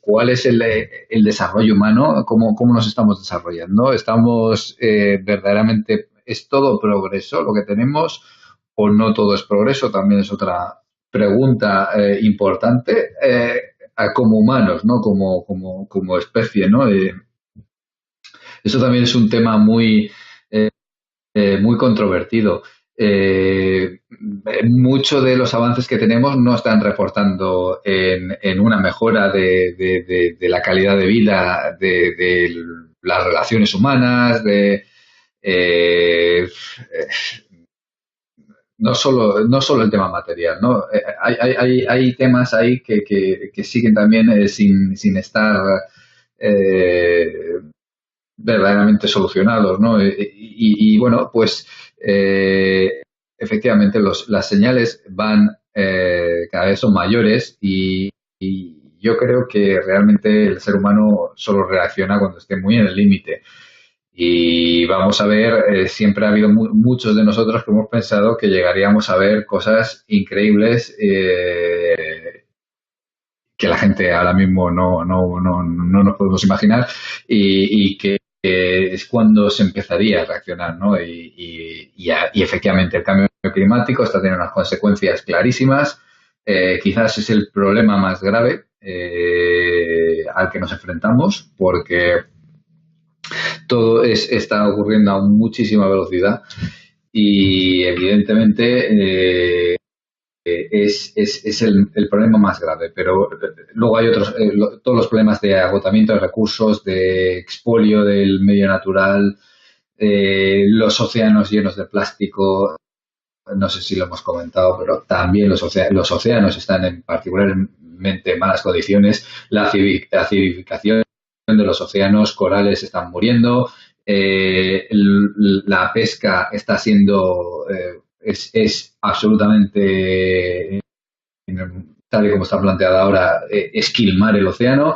¿Cuál es el desarrollo humano? ¿Cómo nos estamos desarrollando? ¿Estamos verdaderamente, es todo progreso lo que tenemos o no todo es progreso? También es otra pregunta importante como humanos, ¿no? Como especie, ¿no? Eso también es un tema muy controvertido. Muchos de los avances que tenemos no están reportando en una mejora de la calidad de vida, de las relaciones humanas, no solo el tema material, ¿no? Hay temas ahí que siguen también sin estar verdaderamente solucionados, ¿no? Y bueno, pues efectivamente las señales cada vez son mayores y yo creo que realmente el ser humano solo reacciona cuando esté muy en el límite. Y vamos a ver, siempre ha habido muchos de nosotros que hemos pensado que llegaríamos a ver cosas increíbles que la gente ahora mismo no nos podemos imaginar y que es cuando se empezaría a reaccionar, ¿no? Y efectivamente el cambio climático está teniendo unas consecuencias clarísimas. Quizás es el problema más grave al que nos enfrentamos, porque todo está ocurriendo a muchísima velocidad y evidentemente es el problema más grave, pero luego hay otros, todos los problemas de agotamiento de recursos, de expolio del medio natural, los océanos llenos de plástico. No sé si lo hemos comentado, pero también los océanos están en particularmente malas condiciones. La acidificación de los océanos, corales están muriendo, la pesca está siendo es absolutamente, tal y como está planteada ahora, esquilmar el océano.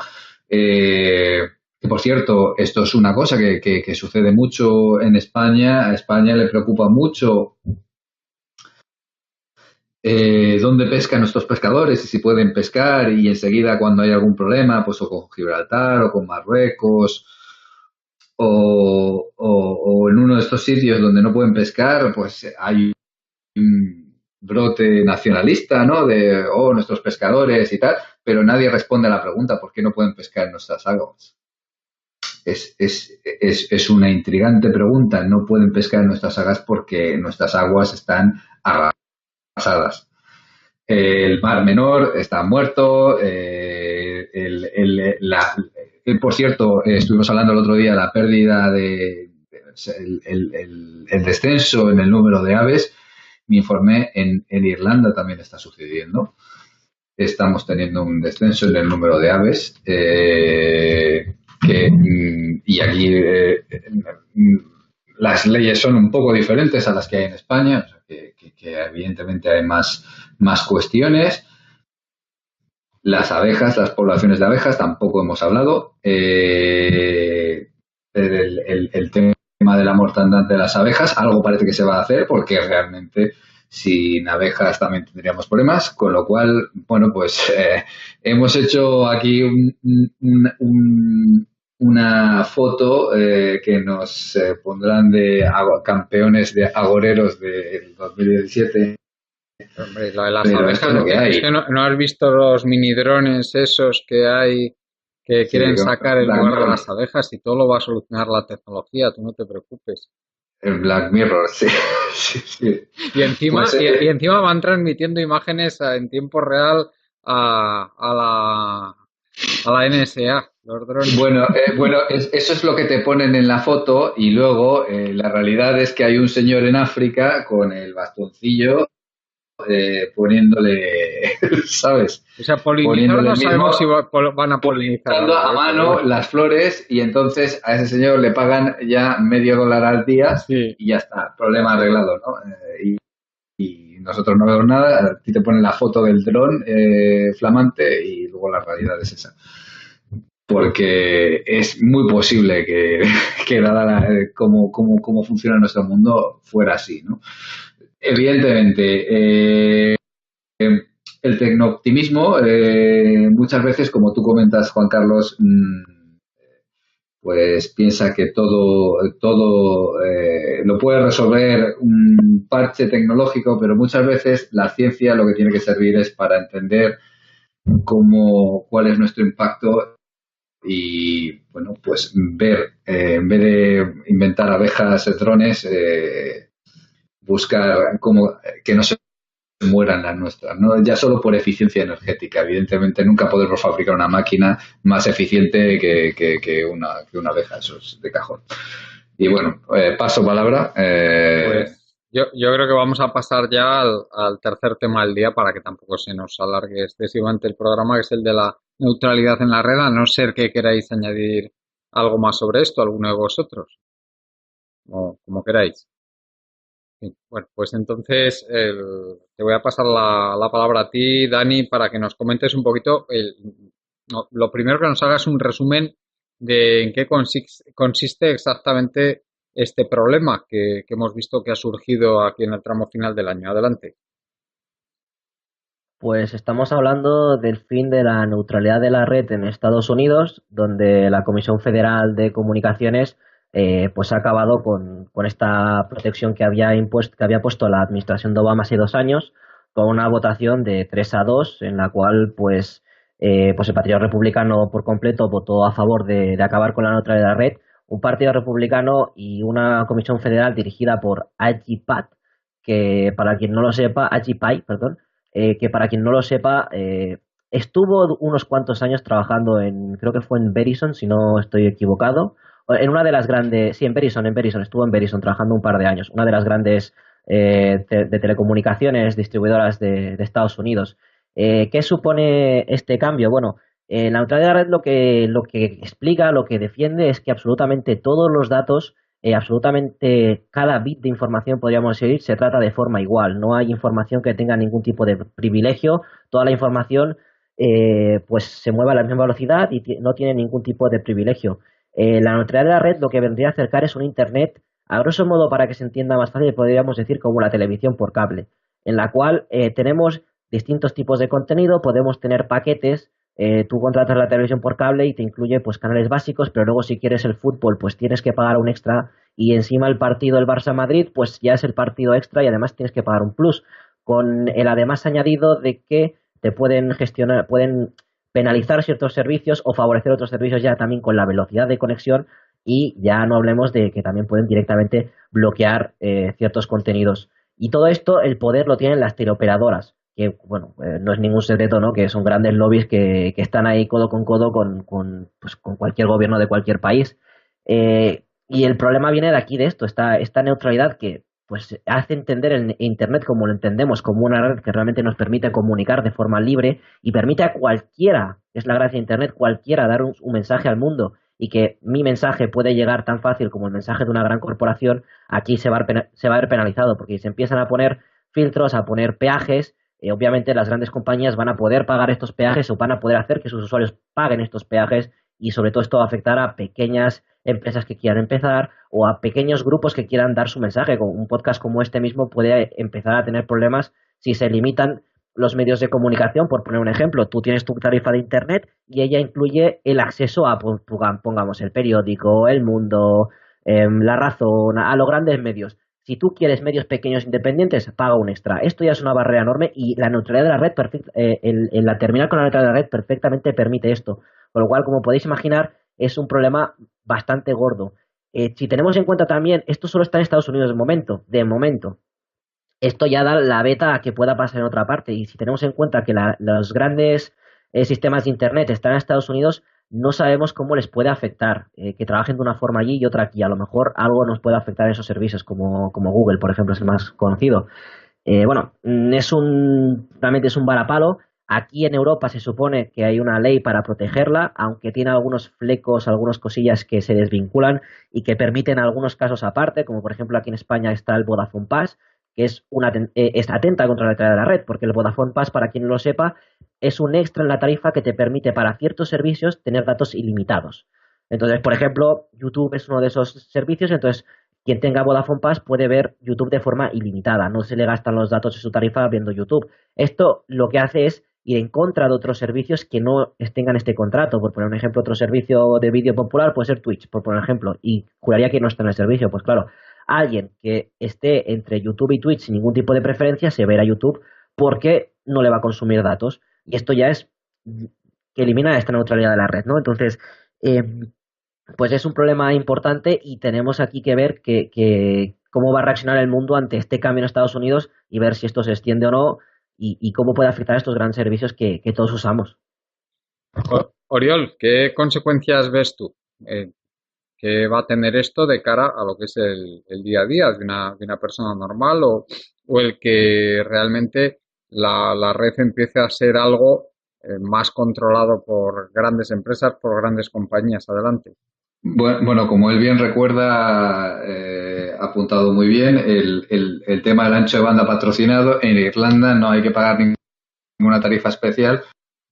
Que por cierto, esto es una cosa que sucede mucho en España. A España le preocupa mucho dónde pescan nuestros pescadores y si pueden pescar, y enseguida cuando hay algún problema, pues o con Gibraltar o con Marruecos o en uno de estos sitios donde no pueden pescar, pues hay un brote nacionalista, ¿no? De nuestros pescadores y tal, pero nadie responde a la pregunta: ¿por qué no pueden pescar en nuestras aguas? Es una intrigante pregunta. No pueden pescar en nuestras aguas porque nuestras aguas están arrasadas. El Mar Menor está muerto. Por cierto, estuvimos hablando el otro día de la pérdida el descenso en el número de aves. Me informé, en Irlanda también está sucediendo. Estamos teniendo un descenso en el número de aves y aquí las leyes son un poco diferentes a las que hay en España, o sea, que evidentemente hay más cuestiones. Las abejas, las poblaciones de abejas, tampoco hemos hablado. El tema de la mortandad de las abejas, algo parece que se va a hacer, porque realmente sin abejas también tendríamos problemas, con lo cual, bueno, pues hemos hecho aquí una foto que nos pondrán de campeones de agoreros del 2017. Hombre, lo de las abejas, es que no has visto los mini drones esos que hay que Sí, quieren sacar el Black lugar de Mirror. las abejas y todo lo va a solucionar la tecnología, tú no te preocupes. El Black Mirror, sí. Sí, sí. Pues Y encima van transmitiendo imágenes en tiempo real a la NSA, los drones. eso es lo que te ponen en la foto y luego la realidad es que hay un señor en África con el bastoncillo poniéndole, ¿sabes? O sea, polinizar Poniéndole no el mismo, sabemos si van a polinizar polinizando algo, a pero mano bueno. las flores y entonces a ese señor le pagan ya $medio al día Sí. y ya está, problema arreglado, ¿no? Y nosotros no vemos nada, a ti te ponen la foto del dron flamante y luego la realidad es esa. Porque es muy posible que, que dada cómo funciona nuestro mundo, fuera así, ¿no? Evidentemente, el tecnooptimismo, muchas veces, como tú comentas, Juan Carlos, pues piensa que todo lo puede resolver un parche tecnológico, pero muchas veces la ciencia lo que tiene que servir es para entender cuál es nuestro impacto y, bueno, pues ver, en vez de inventar abejas, drones, buscar que no se mueran las nuestras, ¿no? Ya solo por eficiencia energética. Evidentemente nunca podremos fabricar una máquina más eficiente que una abeja, eso es de cajón. Y bueno, paso palabra. Pues yo creo que vamos a pasar ya al tercer tema del día para que tampoco se nos alargue excesivamente el programa, que es el de la neutralidad en la red, a no ser que queráis añadir algo más sobre esto, alguno de vosotros, o como queráis. Sí. Bueno, pues entonces te voy a pasar la palabra a ti, Dani, para que nos comentes un poquito. No, lo primero que nos hagas un resumen de en qué consiste exactamente este problema que hemos visto que ha surgido aquí en el tramo final del año. Adelante. Pues estamos hablando del fin de la neutralidad de la red en Estados Unidos, donde la Comisión Federal de Comunicaciones pues ha acabado con esta protección que había impuesto, que había puesto la administración de Obama hace 2 años, con una votación de 3-2, en la cual pues el Partido Republicano por completo votó a favor de acabar con la neutralidad de la red, un Partido Republicano y una Comisión Federal dirigida por AGPAT, que para quien no lo sepa, AGPI, perdón, que para quien no lo sepa, estuvo unos cuantos años trabajando creo que fue en Verizon, si no estoy equivocado, en una de las grandes, sí, en Verizon, estuvo en Verizon trabajando un par de años, una de las grandes de telecomunicaciones distribuidoras de Estados Unidos. ¿Qué supone este cambio? Bueno, la neutralidad de la red lo que explica, lo que defiende es que absolutamente todos los datos absolutamente cada bit de información, podríamos decir, se trata de forma igual. No hay información que tenga ningún tipo de privilegio. Toda la información pues se mueve a la misma velocidad y no tiene ningún tipo de privilegio. La neutralidad de la red lo que vendría a acercar es un Internet, a grosso modo, para que se entienda más fácil, podríamos decir como la televisión por cable, en la cual tenemos distintos tipos de contenido, podemos tener paquetes. Tú contratas la televisión por cable y te incluye pues canales básicos, pero luego si quieres el fútbol pues tienes que pagar un extra y encima el partido del Barça-Madrid pues ya es el partido extra y además tienes que pagar un plus, con el además añadido de que te pueden gestionar, pueden penalizar ciertos servicios o favorecer otros servicios ya también con la velocidad de conexión, y ya no hablemos de que también pueden directamente bloquear ciertos contenidos. Y todo esto, el poder lo tienen las teleoperadoras, que bueno, no es ningún secreto, ¿no? Que son grandes lobbies que están ahí codo con codo pues, con cualquier gobierno de cualquier país. Y el problema viene de aquí, de esto, esta neutralidad que pues hace entender el Internet como lo entendemos, como una red que realmente nos permite comunicar de forma libre y permite a cualquiera, es la gracia de Internet, cualquiera dar un mensaje al mundo, y que mi mensaje puede llegar tan fácil como el mensaje de una gran corporación. Aquí se va a ver penalizado porque se empiezan a poner filtros, a poner peajes. Obviamente las grandes compañías van a poder pagar estos peajes o van a poder hacer que sus usuarios paguen estos peajes, y sobre todo esto va a afectar a pequeñas empresas que quieran empezar o a pequeños grupos que quieran dar su mensaje. Con un podcast como este mismo puede empezar a tener problemas si se limitan los medios de comunicación. Por poner un ejemplo, tú tienes tu tarifa de Internet y ella incluye el acceso a, pongamos, el periódico, El Mundo, La Razón, a los grandes medios. Si tú quieres medios pequeños independientes, paga un extra. Esto ya es una barrera enorme, y la neutralidad de la red, la terminal con la neutralidad de la red perfectamente permite esto. Con lo cual, como podéis imaginar, es un problema bastante gordo. Si tenemos en cuenta también, esto solo está en Estados Unidos de momento. Esto ya da la beta a que pueda pasar en otra parte. Y si tenemos en cuenta que los grandes sistemas de Internet están en Estados Unidos, no sabemos cómo les puede afectar que trabajen de una forma allí y otra aquí. A lo mejor algo nos puede afectar en esos servicios, como Google, por ejemplo, es el más conocido. Realmente es un varapalo. Aquí en Europa se supone que hay una ley para protegerla, aunque tiene algunos flecos, algunas cosillas que se desvinculan y que permiten algunos casos aparte, como por ejemplo aquí en España está el Vodafone Pass, que es atenta contra la neutralidad de la red, porque el Vodafone Pass, para quien no lo sepa, es un extra en la tarifa que te permite para ciertos servicios tener datos ilimitados. Entonces, por ejemplo, YouTube es uno de esos servicios, entonces quien tenga Vodafone Pass puede ver YouTube de forma ilimitada, no se le gastan los datos de su tarifa viendo YouTube. Esto lo que hace es ir en contra de otros servicios que no tengan este contrato. Por poner un ejemplo, otro servicio de vídeo popular puede ser Twitch, por poner un ejemplo, y juraría que no está en el servicio. Pues claro, alguien que esté entre YouTube y Twitch sin ningún tipo de preferencia se verá YouTube porque no le va a consumir datos. Y esto ya es que elimina esta neutralidad de la red, ¿no? Entonces, pues es un problema importante y tenemos aquí que ver cómo va a reaccionar el mundo ante este cambio en Estados Unidos y ver si esto se extiende o no y cómo puede afectar a estos grandes servicios que todos usamos. Oriol, ¿qué consecuencias ves tú que va a tener esto de cara a lo que es el día a día de una persona normal o el que realmente la red empiece a ser algo más controlado por grandes empresas, por grandes compañías? Adelante. Bueno, como él bien recuerda, ha apuntado muy bien, el tema del ancho de banda patrocinado. En Irlanda no hay que pagar ninguna tarifa especial,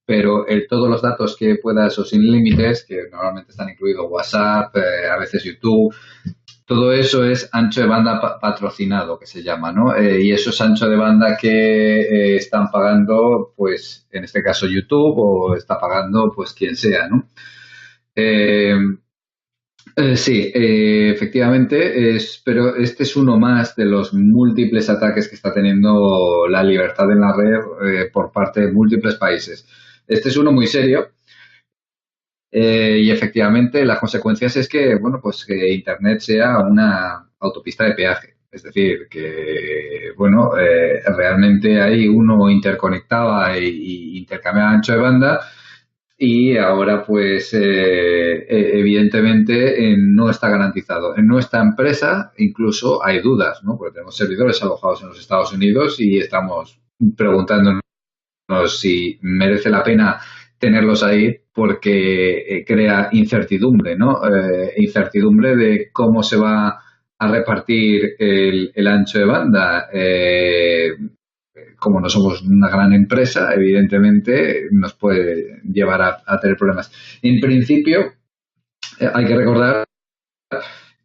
pero todos los datos que puedas o sin límites, que normalmente están incluidos WhatsApp, a veces YouTube, todo eso es ancho de banda patrocinado, que se llama, ¿no? Y eso es ancho de banda que están pagando, pues, en este caso YouTube, o está pagando, pues, quien sea, ¿no? Sí, efectivamente, pero este es uno más de los múltiples ataques que está teniendo la libertad en la red por parte de múltiples países. Este es uno muy serio y efectivamente las consecuencias es que, bueno, pues que Internet sea una autopista de peaje. Es decir, que, bueno, realmente ahí uno interconectaba e intercambiaba ancho de banda. Y ahora, pues, evidentemente, no está garantizado. En nuestra empresa, incluso hay dudas, ¿no? Porque tenemos servidores alojados en los Estados Unidos y estamos preguntándonos si merece la pena tenerlos ahí porque crea incertidumbre, ¿no? Incertidumbre de cómo se va a repartir el ancho de banda. Como no somos una gran empresa, evidentemente nos puede llevar a tener problemas. En principio, hay que recordar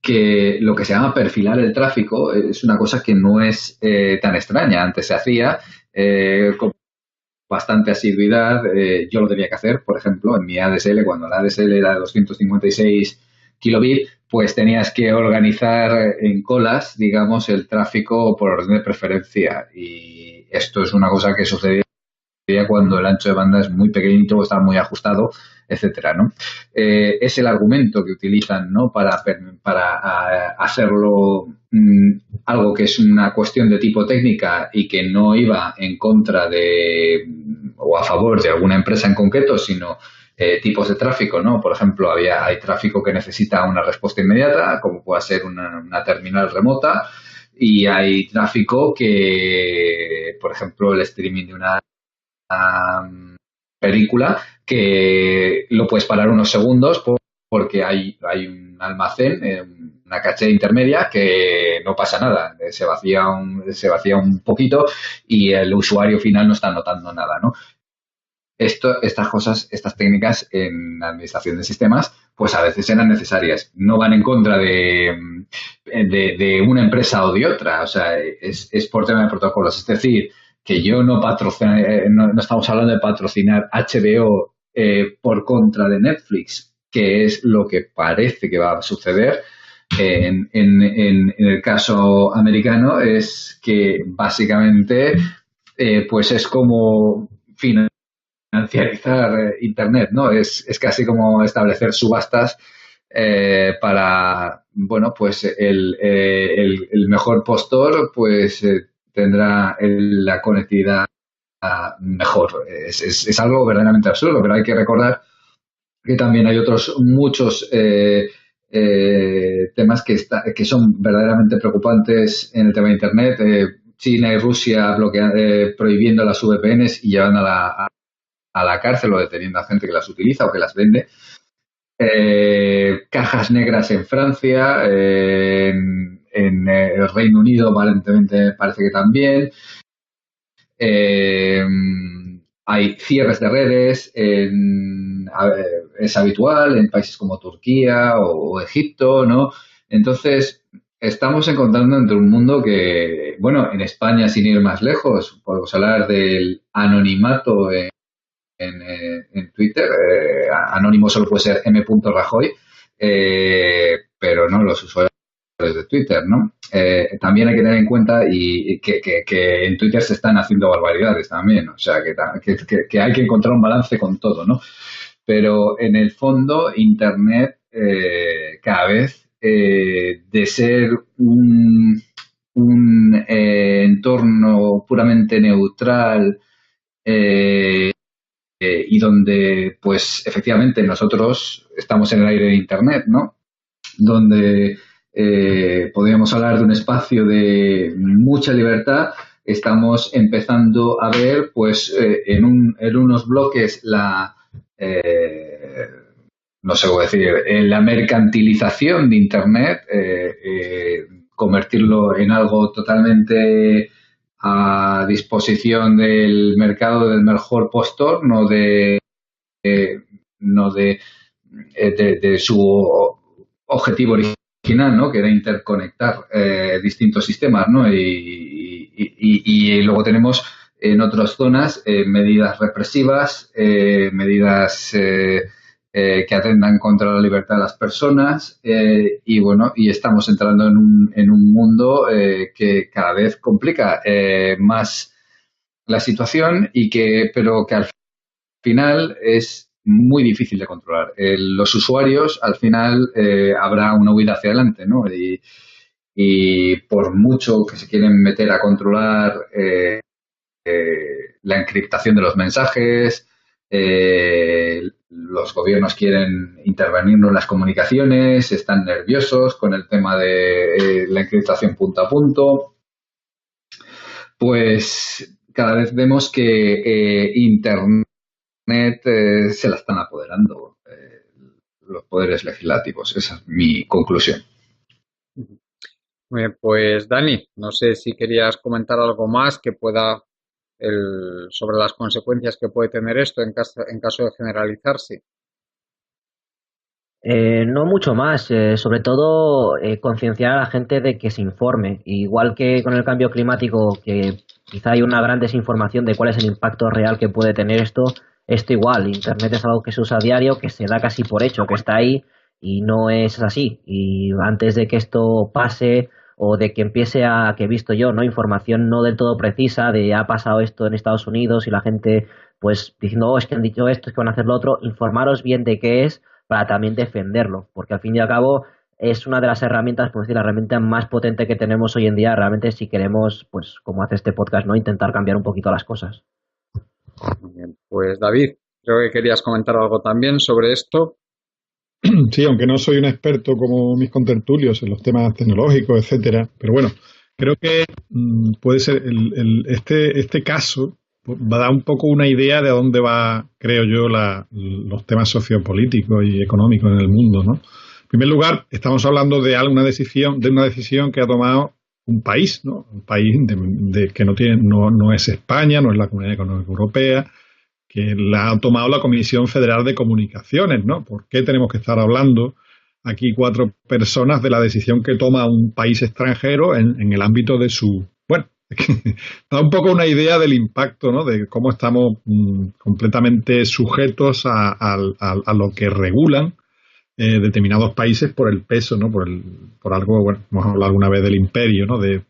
que lo que se llama perfilar el tráfico es una cosa que no es tan extraña. Antes se hacía con bastante asiduidad. Yo lo tenía que hacer, por ejemplo, en mi ADSL, cuando la ADSL era de 256 kilobit, pues tenías que organizar en colas, digamos, el tráfico por orden de preferencia. Y esto es una cosa que sucedía cuando el ancho de banda es muy pequeñito, está muy ajustado, etcétera, ¿no? Es el argumento que utilizan, ¿no? para hacerlo algo que es una cuestión de tipo técnica y que no iba en contra de o a favor de alguna empresa en concreto, sino tipos de tráfico, ¿no? Por ejemplo, hay tráfico que necesita una respuesta inmediata, como puede ser una terminal remota, y hay tráfico que, por ejemplo, el streaming de una película, que lo puedes parar unos segundos porque hay un almacén, una caché intermedia, que no pasa nada, se vacía un poquito y el usuario final no está notando nada, ¿no? Estas cosas, estas técnicas en la administración de sistemas, pues a veces eran necesarias. No van en contra de una empresa o de otra. O sea, es por tema de protocolos. Es decir, que yo no estamos hablando de patrocinar HBO por contra de Netflix, que es lo que parece que va a suceder. En el caso americano es que básicamente pues es como financiarizar Internet, ¿no? Es casi como establecer subastas para, bueno, pues el mejor postor pues tendrá la conectividad mejor. Es algo verdaderamente absurdo, pero hay que recordar que también hay otros muchos temas que son verdaderamente preocupantes en el tema de Internet. China y Rusia prohibiendo las VPNs y llevando a la cárcel o deteniendo a gente que las utiliza o que las vende. Cajas negras en Francia, en el Reino Unido aparentemente parece que también. Hay cierres de redes, es habitual en países como Turquía o Egipto, ¿no? Entonces, estamos encontrando entre un mundo que, bueno, en España, sin ir más lejos, podemos hablar del anonimato en Twitter. Anónimo solo puede ser M. Rajoy, pero no los usuarios de Twitter, ¿no? También hay que tener en cuenta y que en Twitter se están haciendo barbaridades también, o sea, que hay que encontrar un balance con todo, ¿no? Pero en el fondo, Internet cada vez de ser un entorno puramente neutral y donde, pues, efectivamente nosotros estamos en el aire de Internet, ¿no? Donde podríamos hablar de un espacio de mucha libertad. Estamos empezando a ver, pues, en unos bloques no sé cómo decir, la mercantilización de Internet, convertirlo en algo totalmente a disposición del mercado del mejor postor, no de su objetivo original, ¿no? Que era interconectar distintos sistemas, ¿no? Y luego tenemos en otras zonas medidas represivas, medidas que atentan contra la libertad de las personas, y bueno, y estamos entrando en un mundo que cada vez complica más la situación pero que al final es muy difícil de controlar. Los usuarios, al final, habrá una huida hacia adelante, ¿no? Y por mucho que se quieren meter a controlar la encriptación de los mensajes, los gobiernos quieren intervenir en las comunicaciones, están nerviosos con el tema de la encriptación punto a punto, pues cada vez vemos que Internet se la están apoderando los poderes legislativos. Esa es mi conclusión. Muy bien, pues Dani, no sé si querías comentar algo más que pueda sobre las consecuencias que puede tener esto en caso de generalizarse. No mucho más, sobre todo concienciar a la gente de que se informe. Igual que con el cambio climático, que quizá hay una gran desinformación de cuál es el impacto real que puede tener esto igual. Internet es algo que se usa a diario, que se da casi por hecho, que está ahí y no es así. Y antes de que esto pase o de que empiece que he visto yo, ¿no? Información no del todo precisa de ha pasado esto en Estados Unidos y la gente pues diciendo, oh, es que han dicho esto, es que van a hacer lo otro, informaros bien de qué es para también defenderlo, porque al fin y al cabo es una de las herramientas, por decir, la herramienta más potente que tenemos hoy en día, realmente si queremos, pues como hace este podcast, ¿no? Intentar cambiar un poquito las cosas. Muy bien, pues David, creo que querías comentar algo también sobre esto. Sí, aunque no soy un experto como mis contertulios en los temas tecnológicos, etcétera, pero bueno, creo que puede ser este caso va a dar un poco una idea de a dónde va, creo yo, los temas sociopolíticos y económicos en el mundo, ¿no? En primer lugar, estamos hablando de una decisión que ha tomado un país, ¿no? Un país que no es España, no es la Comunidad Económica Europea, que la ha tomado la Comisión Federal de Comunicaciones, ¿no? ¿Por qué tenemos que estar hablando aquí 4 personas de la decisión que toma un país extranjero en el ámbito de su... Bueno, da un poco una idea del impacto, ¿no? De cómo estamos completamente sujetos a lo que regulan determinados países por el peso, ¿no? Por algo, bueno, hemos hablado alguna vez del imperio, ¿no? De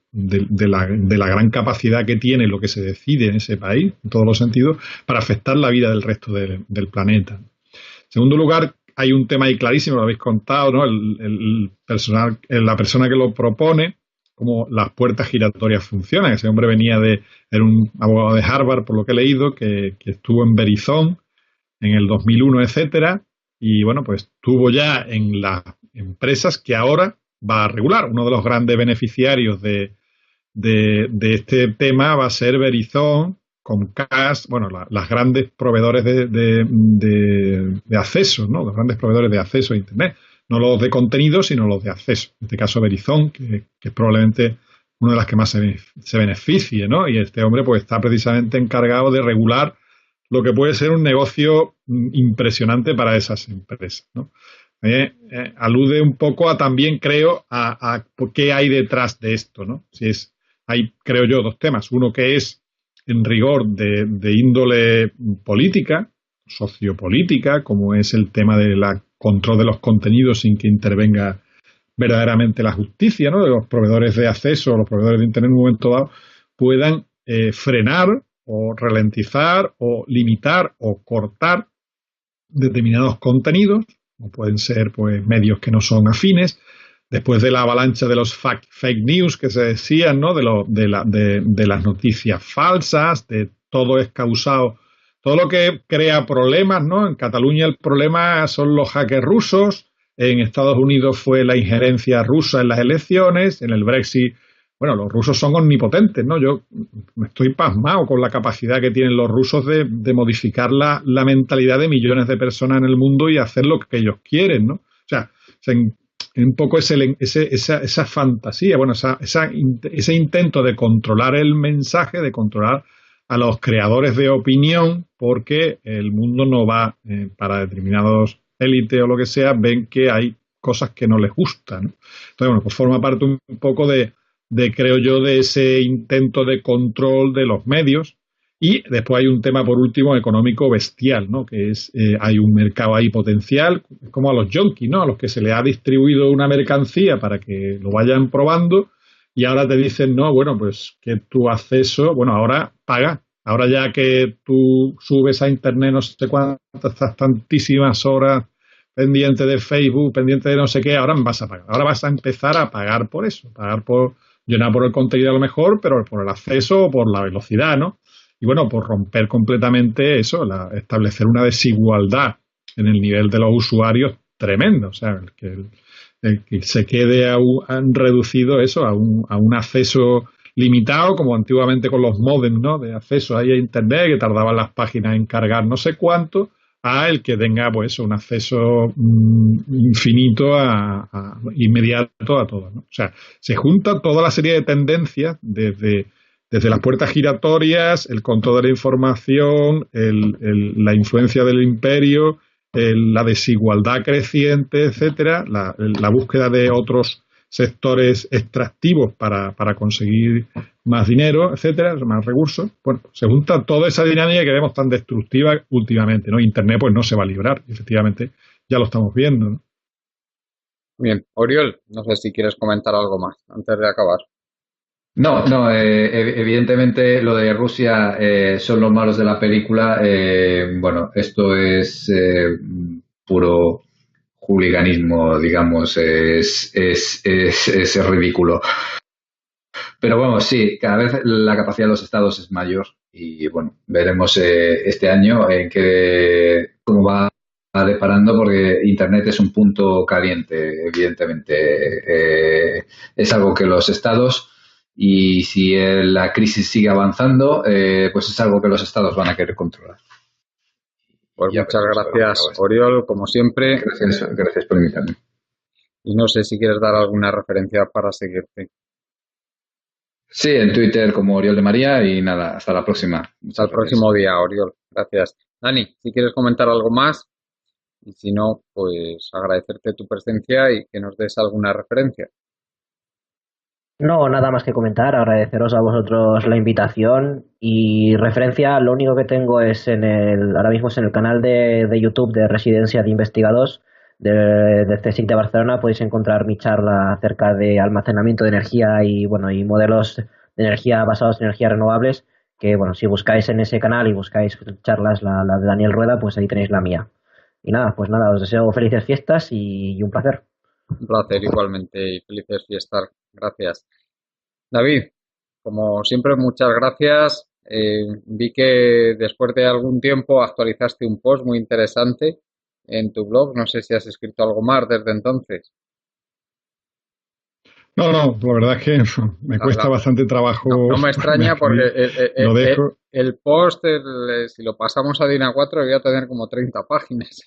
la gran capacidad que tiene lo que se decide en ese país, en todos los sentidos, para afectar la vida del resto del planeta. En segundo lugar, hay un tema ahí clarísimo, lo habéis contado, ¿no? La persona que lo propone, cómo las puertas giratorias funcionan. Ese hombre era un abogado de Harvard, por lo que he leído, que estuvo en Verizon en el 2001, etcétera, y bueno, pues estuvo ya en las empresas que ahora va a regular. Uno de los grandes beneficiarios de este tema va a ser Verizon, Comcast, bueno, las grandes proveedores de acceso, ¿no? Los grandes proveedores de acceso a Internet. No los de contenido, sino los de acceso. En este caso, Verizon, que es probablemente una de las que más se beneficie, ¿no? Y este hombre pues está precisamente encargado de regular lo que puede ser un negocio impresionante para esas empresas, ¿no? Alude un poco también, creo, a qué hay detrás de esto, ¿no? Hay, creo yo, dos temas. Uno que es, en rigor, de índole política, sociopolítica, como es el tema del control de los contenidos sin que intervenga verdaderamente la justicia, ¿no? De los proveedores de acceso, los proveedores de Internet en un momento dado, puedan frenar o ralentizar o limitar o cortar determinados contenidos, o pueden ser pues medios que no son afines, después de la avalancha de los fake news que se decían, ¿no? De las noticias falsas, de todo es causado, todo lo que crea problemas, ¿no? En Cataluña el problema son los hackers rusos, en Estados Unidos fue la injerencia rusa en las elecciones, en el Brexit. Bueno, los rusos son omnipotentes, ¿no? Yo me estoy pasmado con la capacidad que tienen los rusos de modificar la mentalidad de millones de personas en el mundo y hacer lo que ellos quieren, ¿no? O sea, un poco esa fantasía, bueno, ese intento de controlar el mensaje, de controlar a los creadores de opinión, porque el mundo no va para determinados élites o lo que sea, ven que hay cosas que no les gustan, ¿no? Entonces, bueno, pues forma parte un poco creo yo, de ese intento de control de los medios. Y después hay un tema, por último, económico bestial, ¿no? Que es, hay un mercado ahí potencial, como a los junkies, ¿no? A los que se les ha distribuido una mercancía para que lo vayan probando y ahora te dicen, no, bueno, pues que tu acceso, bueno, ahora paga. Ahora ya que tú subes a Internet no sé cuántas, estás tantísimas horas pendiente de Facebook, pendiente de no sé qué, ahora me vas a pagar. Ahora vas a empezar a pagar por eso, yo no por el contenido a lo mejor, pero por el acceso o por la velocidad, ¿no? Y bueno, por romper completamente eso, establecer una desigualdad en el nivel de los usuarios tremendo. O sea, el que se quede han reducido eso a un acceso limitado, como antiguamente con los modems, ¿no? De acceso ahí a Internet, que tardaban las páginas en cargar no sé cuánto, a el que tenga pues un acceso infinito inmediato a todo, ¿no? O sea, se junta toda la serie de tendencias desde las puertas giratorias, el control de la información, la influencia del imperio, la desigualdad creciente, etcétera, la búsqueda de otros sectores extractivos para conseguir más dinero, etcétera, más recursos. Bueno, se junta toda esa dinámica que vemos tan destructiva últimamente, ¿no? Internet pues no se va a librar, efectivamente, ya lo estamos viendo, ¿no? Bien, Oriol, no sé si quieres comentar algo más antes de acabar. No, evidentemente lo de Rusia son los malos de la película. Bueno, esto es puro hooliganismo, digamos, es ridículo. Pero bueno, sí, cada vez la capacidad de los estados es mayor y bueno, veremos este año cómo va deparando, porque Internet es un punto caliente, evidentemente. Es algo que los estados, y si la crisis sigue avanzando, pues es algo que los estados van a querer controlar. Pues muchas gracias, Oriol, como siempre. Gracias por invitarme. Y no sé si quieres dar alguna referencia para seguirte. Sí, en Twitter como Oriol de María, y nada, hasta la próxima. Hasta el próximo día, Oriol. Gracias. Dani, si quieres comentar algo más, y si no, pues agradecerte tu presencia y que nos des alguna referencia. No, nada más que comentar, agradeceros a vosotros la invitación y referencia, lo único que tengo es ahora mismo es en el canal de YouTube de Residencia de Investigados, del CSIC de Barcelona podéis encontrar mi charla acerca de almacenamiento de energía y bueno, y modelos de energía basados en energías renovables, que bueno, si buscáis en ese canal y buscáis charlas, la de Daniel Rueda, pues ahí tenéis la mía. Y nada, pues nada, os deseo felices fiestas y un placer. Un placer igualmente y felices fiestas. Gracias. David, como siempre, muchas gracias. Vi que después de algún tiempo actualizaste un post muy interesante en tu blog. No sé si has escrito algo más desde entonces. No, la verdad es que me cuesta bastante trabajo. No me extraña porque lo dejo. el post, si lo pasamos a Dina 4, debía tener como 30 páginas.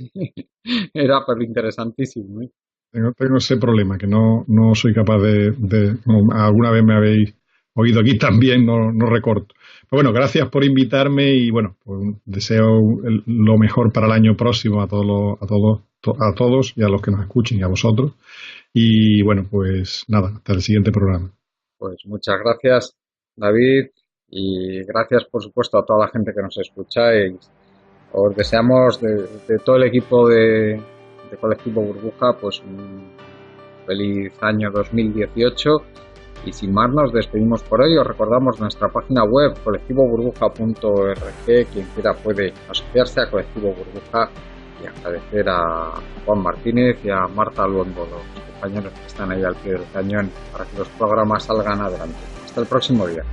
Era pero interesantísimo, ¿eh? Tengo ese problema, que no soy capaz como alguna vez me habéis oído aquí también, no recorto. Pero bueno, gracias por invitarme y bueno, pues deseo lo mejor para el año próximo a todos y a los que nos escuchen y a vosotros. Y bueno, pues nada, hasta el siguiente programa. Pues muchas gracias, David, y gracias por supuesto a toda la gente que nos escucha. Y os deseamos de todo el equipo de Colectivo Burbuja pues un feliz año 2018 y sin más nos despedimos por hoy. Os recordamos nuestra página web colectivoburbuja.org. Quien quiera puede asociarse a Colectivo Burbuja y agradecer a Juan Martínez y a Marta Alonso, los compañeros que están ahí al pie del cañón para que los programas salgan adelante. Hasta el próximo día.